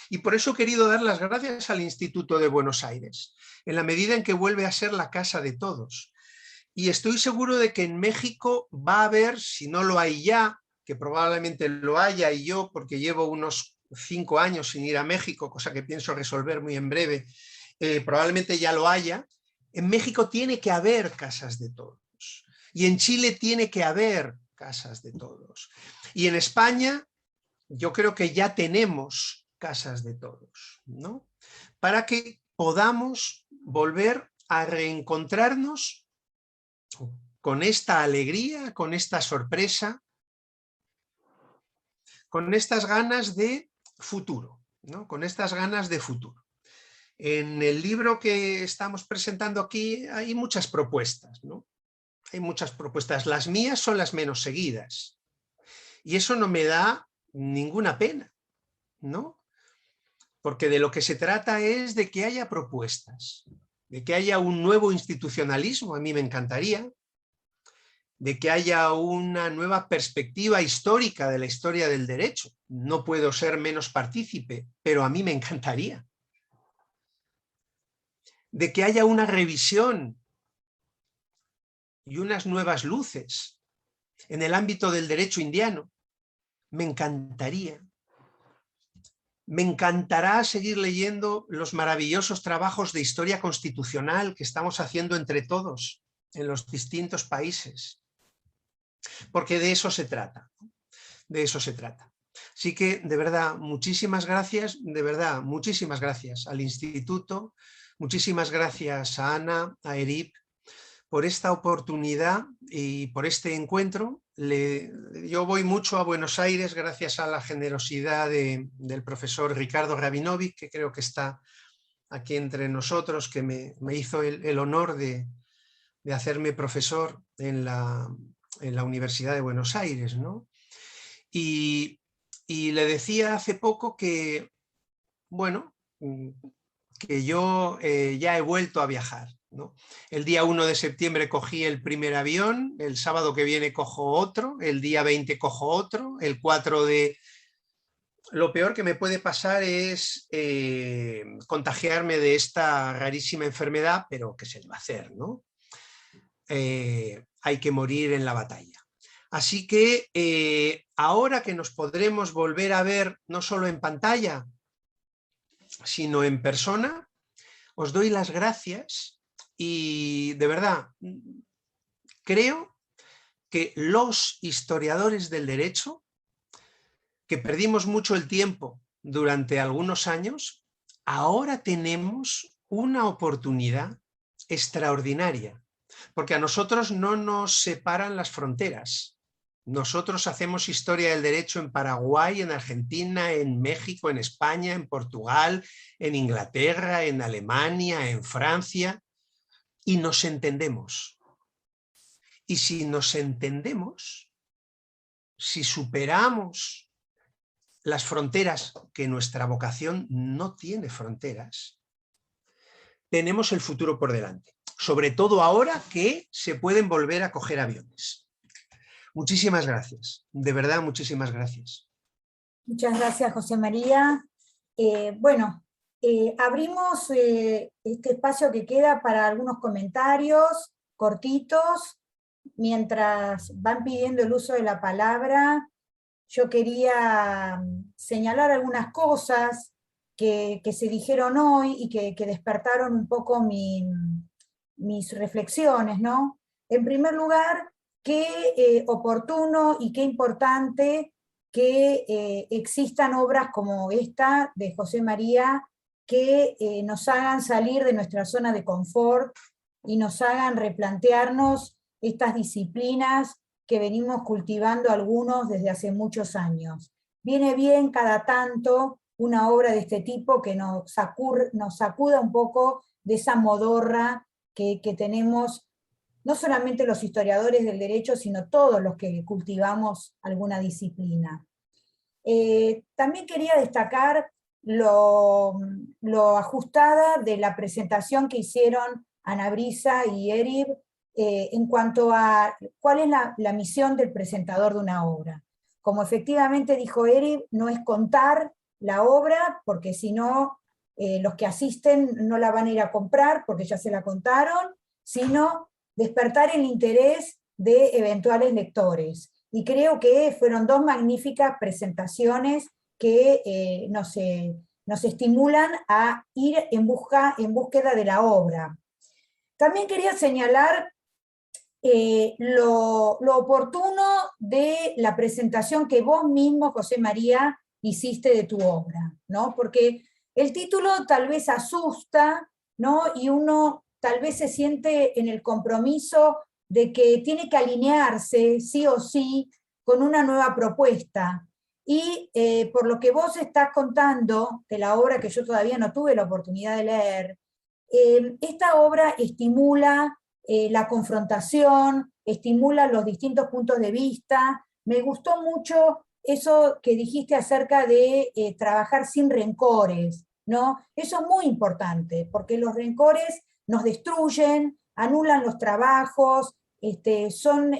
Y por eso he querido dar las gracias al Instituto de Buenos Aires, en la medida en que vuelve a ser la casa de todos. Y estoy seguro de que en México va a haber, si no lo hay ya, que probablemente lo haya, y yo, porque llevo unos 5 años sin ir a México, cosa que pienso resolver muy en breve, probablemente ya lo haya. En México tiene que haber casas de todos, y en Chile tiene que haber casas de todos, y en España yo creo que ya tenemos casas de todos, ¿no? Para que podamos volver a reencontrarnos con esta alegría, con esta sorpresa, con estas ganas de futuro, ¿no? Con estas ganas de futuro. En el libro que estamos presentando aquí hay muchas propuestas, ¿no? Hay muchas propuestas. Las mías son las menos seguidas. Y eso no me da ninguna pena, ¿no? Porque de lo que se trata es de que haya propuestas, de que haya un nuevo institucionalismo, a mí me encantaría, de que haya una nueva perspectiva histórica de la historia del derecho. No puedo ser menos partícipe, pero a mí me encantaría. De que haya una revisión y unas nuevas luces en el ámbito del derecho indiano. Me encantaría. Me encantará seguir leyendo los maravillosos trabajos de historia constitucional que estamos haciendo entre todos en los distintos países. Porque de eso se trata. De eso se trata. Así que, de verdad, muchísimas gracias, de verdad, muchísimas gracias al Instituto, muchísimas gracias a Ana, a Erip, por esta oportunidad y por este encuentro. Yo voy mucho a Buenos Aires gracias a la generosidad del profesor Ricardo Rabinovic, que creo que está aquí entre nosotros, que me hizo el honor de hacerme profesor en la Universidad de Buenos Aires, ¿no? Y le decía hace poco que, bueno, que yo ya he vuelto a viajar, ¿no? El día 1 de septiembre cogí el primer avión, el sábado que viene cojo otro, el día 20 cojo otro, el 4 de... Lo peor que me puede pasar es contagiarme de esta rarísima enfermedad, pero ¿qué se le va a hacer, no? Hay que morir en la batalla. Así que ahora que nos podremos volver a ver no solo en pantalla, sino en persona, os doy las gracias y de verdad creo que los historiadores del derecho, que perdimos mucho el tiempo durante algunos años, ahora tenemos una oportunidad extraordinaria, porque a nosotros no nos separan las fronteras. Nosotros hacemos historia del derecho en Paraguay, en Argentina, en México, en España, en Portugal, en Inglaterra, en Alemania, en Francia, y nos entendemos. Y si nos entendemos, si superamos las fronteras, que nuestra vocación no tiene fronteras, tenemos el futuro por delante. Sobre todo ahora que se pueden volver a coger aviones. Muchísimas gracias, de verdad, muchísimas gracias. Muchas gracias, José María. Abrimos este espacio que queda para algunos comentarios cortitos. Mientras van pidiendo el uso de la palabra, yo quería señalar algunas cosas que se dijeron hoy y que despertaron un poco mis reflexiones, ¿no? En primer lugar, qué oportuno y qué importante que existan obras como esta de José María que nos hagan salir de nuestra zona de confort y nos hagan replantearnos estas disciplinas que venimos cultivando algunos desde hace muchos años. Viene bien cada tanto una obra de este tipo que nos sacuda un poco de esa modorra que tenemos no solamente los historiadores del derecho, sino todos los que cultivamos alguna disciplina. También quería destacar lo ajustada de la presentación que hicieron Ana Brisa y Erip en cuanto a cuál es la misión del presentador de una obra. Como efectivamente dijo Erip, no es contar la obra, porque si no, los que asisten no la van a ir a comprar, porque ya se la contaron, sino despertar el interés de eventuales lectores. Y creo que fueron dos magníficas presentaciones que nos estimulan a ir en búsqueda de la obra. También quería señalar lo oportuno de la presentación que vos mismo, José María, hiciste de tu obra, ¿no? Porque el título tal vez asusta, ¿no? Y uno tal vez se siente en el compromiso de que tiene que alinearse, sí o sí, con una nueva propuesta. Y por lo que vos estás contando de la obra que yo todavía no tuve la oportunidad de leer, esta obra estimula la confrontación, estimula los distintos puntos de vista. Me gustó mucho eso que dijiste acerca de trabajar sin rencores, ¿no? Eso es muy importante, porque los rencores nos destruyen, anulan los trabajos, son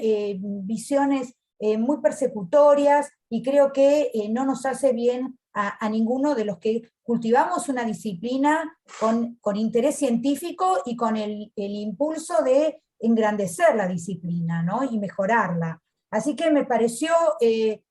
visiones muy persecutorias y creo que no nos hace bien a ninguno de los que cultivamos una disciplina con interés científico y con el impulso de engrandecer la disciplina, ¿no? Y mejorarla. Así que me pareció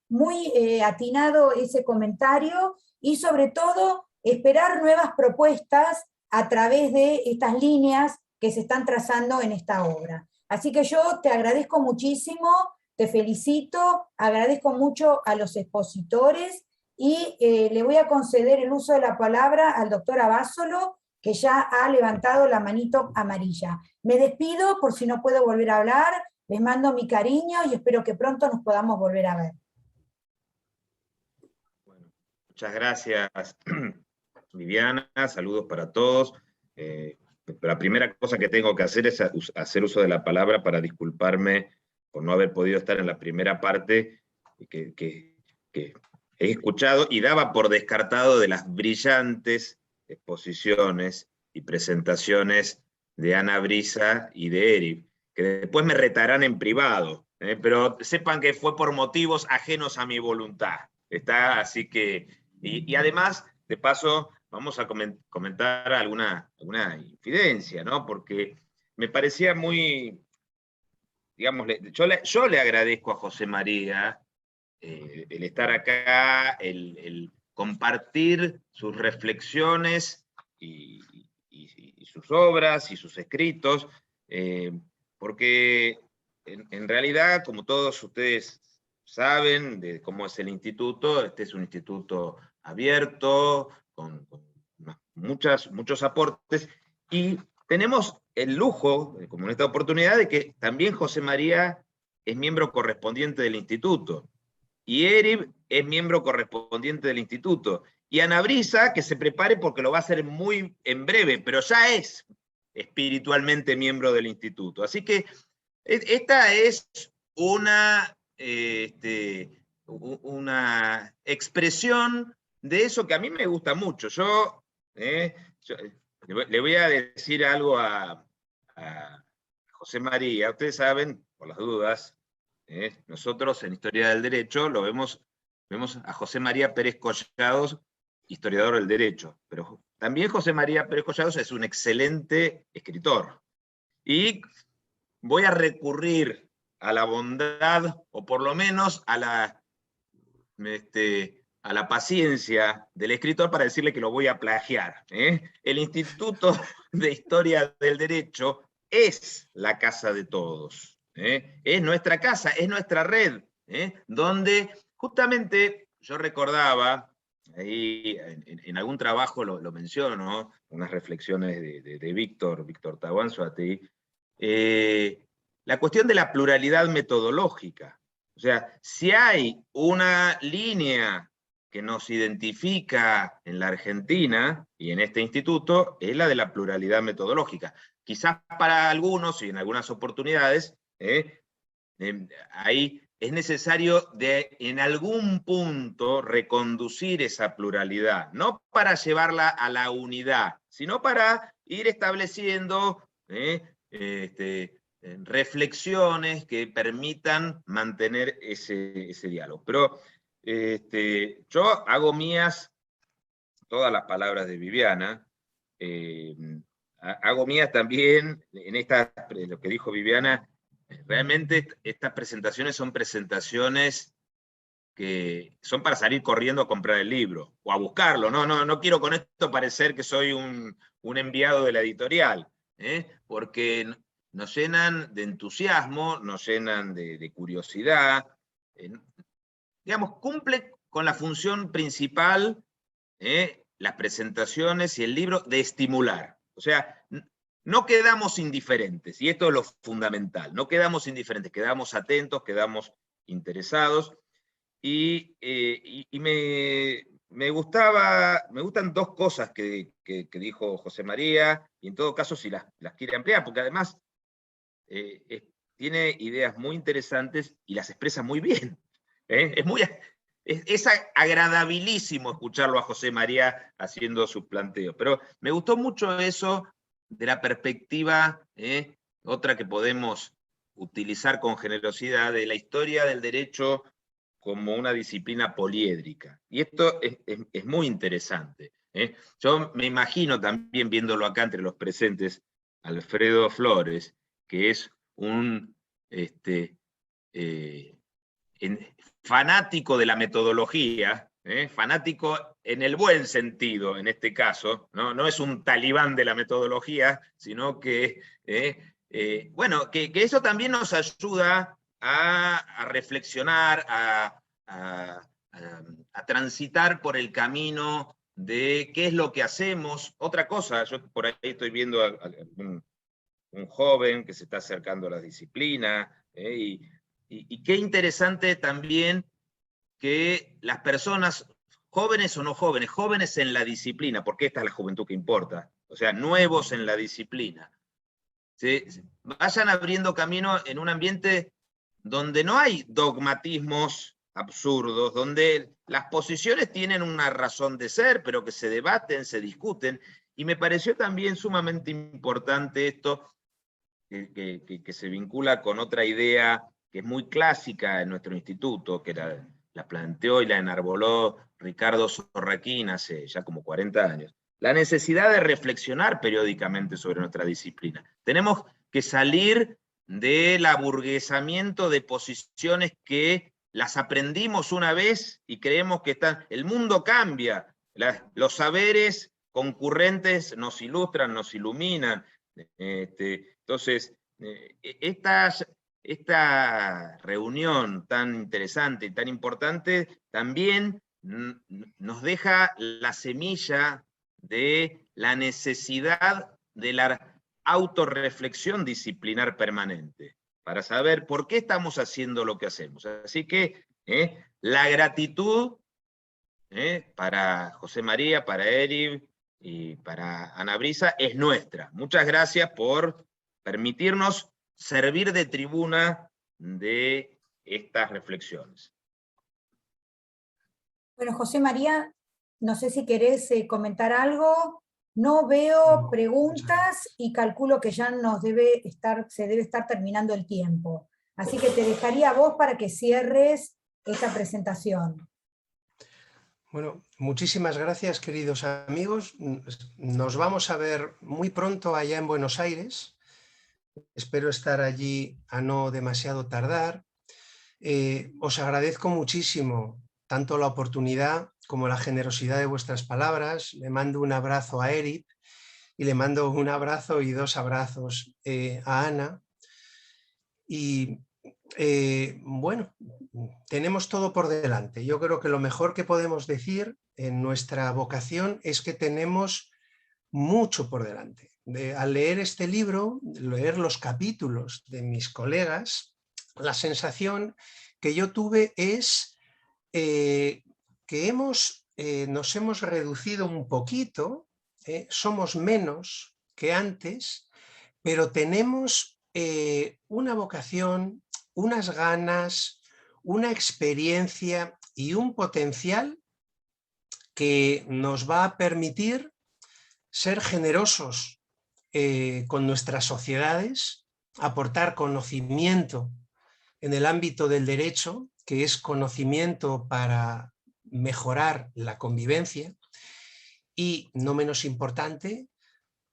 muy atinado ese comentario y sobre todo esperar nuevas propuestas a través de estas líneas que se están trazando en esta obra. Así que yo te agradezco muchísimo, te felicito, agradezco mucho a los expositores y le voy a conceder el uso de la palabra al doctor Abasolo, que ya ha levantado la manito amarilla. Me despido por si no puedo volver a hablar, les mando mi cariño y espero que pronto nos podamos volver a ver. Bueno, muchas gracias, Viviana, saludos para todos. La primera cosa que tengo que hacer es hacer uso de la palabra para disculparme por no haber podido estar en la primera parte que he escuchado y daba por descartado de las brillantes exposiciones y presentaciones de Ana Brisa y de Eric, que después me retarán en privado, pero sepan que fue por motivos ajenos a mi voluntad. Así que, y además, de paso, vamos a comentar alguna infidencia, ¿no? Porque me parecía muy, digamos, yo le agradezco a José María el estar acá, el compartir sus reflexiones y sus obras y sus escritos, porque en realidad, como todos ustedes saben de cómo es el instituto, este es un instituto abierto, con muchos aportes, y tenemos el lujo, como en esta oportunidad, de que también José María es miembro correspondiente del instituto, y Eric es miembro correspondiente del instituto, y Ana Brisa, que se prepare porque lo va a hacer muy en breve, pero ya es espiritualmente miembro del instituto. Así que esta es una expresión de eso que a mí me gusta mucho. Yo le voy a decir algo a José María. Ustedes saben, por las dudas, nosotros en Historia del Derecho lo vemos a José María Pérez Collados, historiador del derecho, pero también José María Pérez Collados es un excelente escritor. Y voy a recurrir a la bondad, o por lo menos a la paciencia del escritor para decirle que lo voy a plagiar. El Instituto de Historia del Derecho es la casa de todos. Es nuestra casa, es nuestra red, donde justamente yo recordaba, ahí en algún trabajo lo menciono, unas reflexiones de Víctor Tahuanzuategui, la cuestión de la pluralidad metodológica. O sea, si hay una línea que nos identifica en la Argentina y en este instituto, es la de la pluralidad metodológica. Quizás para algunos y en algunas oportunidades, ahí es necesario en algún punto reconducir esa pluralidad, no para llevarla a la unidad, sino para ir estableciendo reflexiones que permitan mantener ese diálogo. Pero yo hago mías todas las palabras de Viviana, hago mías también en lo que dijo Viviana. Realmente estas presentaciones son presentaciones que son para salir corriendo a comprar el libro, o a buscarlo. No quiero con esto parecer que soy un enviado de la editorial, porque nos llenan de entusiasmo, nos llenan de curiosidad, digamos, cumple con la función principal, las presentaciones y el libro, de estimular. O sea, no quedamos indiferentes, y esto es lo fundamental, no quedamos indiferentes, quedamos atentos, quedamos interesados, y me gustan dos cosas que dijo José María, y en todo caso si las quiere ampliar, porque además tiene ideas muy interesantes y las expresa muy bien. Es agradabilísimo escucharlo a José María haciendo sus planteos, pero me gustó mucho eso de la perspectiva, otra que podemos utilizar con generosidad de la historia del derecho como una disciplina poliédrica. Y esto es muy interesante. Yo me imagino también, viéndolo acá entre los presentes, Alfredo Flores, que es un fanático de la metodología, fanático en el buen sentido, en este caso, no es un talibán de la metodología, sino que, bueno, que eso también nos ayuda a reflexionar, a transitar por el camino de qué es lo que hacemos. Otra cosa, yo por ahí estoy viendo a un joven que se está acercando a la disciplina, y qué interesante también que las personas, jóvenes o no jóvenes, jóvenes en la disciplina, porque esta es la juventud que importa, o sea, nuevos en la disciplina, vayan abriendo camino en un ambiente donde no hay dogmatismos absurdos, donde las posiciones tienen una razón de ser, pero que se debaten, se discuten, y me pareció también sumamente importante esto, que se vincula con otra idea que es muy clásica en nuestro instituto, que la planteó y la enarboló Ricardo Sorraquín hace ya como 40 años, la necesidad de reflexionar periódicamente sobre nuestra disciplina. Tenemos que salir del aburguesamiento de posiciones que las aprendimos una vez y creemos que están... El mundo cambia, los saberes concurrentes nos ilustran, nos iluminan. Entonces, esta reunión tan interesante y tan importante también nos deja la semilla de la necesidad de la autorreflexión disciplinar permanente, para saber por qué estamos haciendo lo que hacemos. Así que la gratitud para José María, para Eric y para Ana Brisa es nuestra. Muchas gracias por permitirnos servir de tribuna de estas reflexiones. Bueno, José María, no sé si querés comentar algo. No veo preguntas y calculo que ya se debe estar terminando el tiempo. Así que te dejaría a vos para que cierres esta presentación. Bueno, muchísimas gracias, queridos amigos. Nos vamos a ver muy pronto allá en Buenos Aires. Espero estar allí a no demasiado tardar. Os agradezco muchísimo tanto la oportunidad como la generosidad de vuestras palabras. Le mando un abrazo a Eric y le mando un abrazo y 2 abrazos a Ana. Y bueno, tenemos todo por delante. Yo creo que lo mejor que podemos decir en nuestra vocación es que tenemos mucho por delante. Al leer este libro, leer los capítulos de mis colegas, la sensación que yo tuve es que nos hemos reducido un poquito, somos menos que antes, pero tenemos una vocación, unas ganas, una experiencia y un potencial que nos va a permitir ser generosos con nuestras sociedades, aportar conocimiento en el ámbito del derecho, que es conocimiento para mejorar la convivencia, y, no menos importante,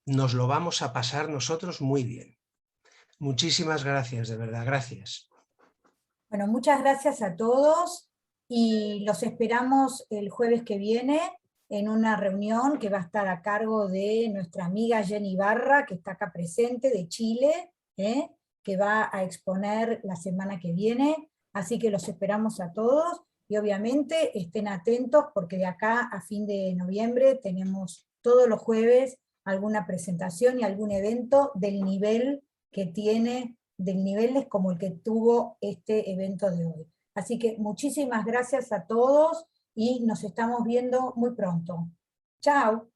nos lo vamos a pasar nosotros muy bien. Muchísimas gracias, de verdad, gracias. Bueno, muchas gracias a todos y los esperamos el jueves que viene en una reunión que va a estar a cargo de nuestra amiga Jenny Barra, que está acá presente, de Chile, que va a exponer la semana que viene, así que los esperamos a todos, y obviamente estén atentos porque de acá a fin de noviembre tenemos todos los jueves alguna presentación y algún evento del nivel que tiene, del nivel como el que tuvo este evento de hoy. Así que muchísimas gracias a todos y nos estamos viendo muy pronto. Chao.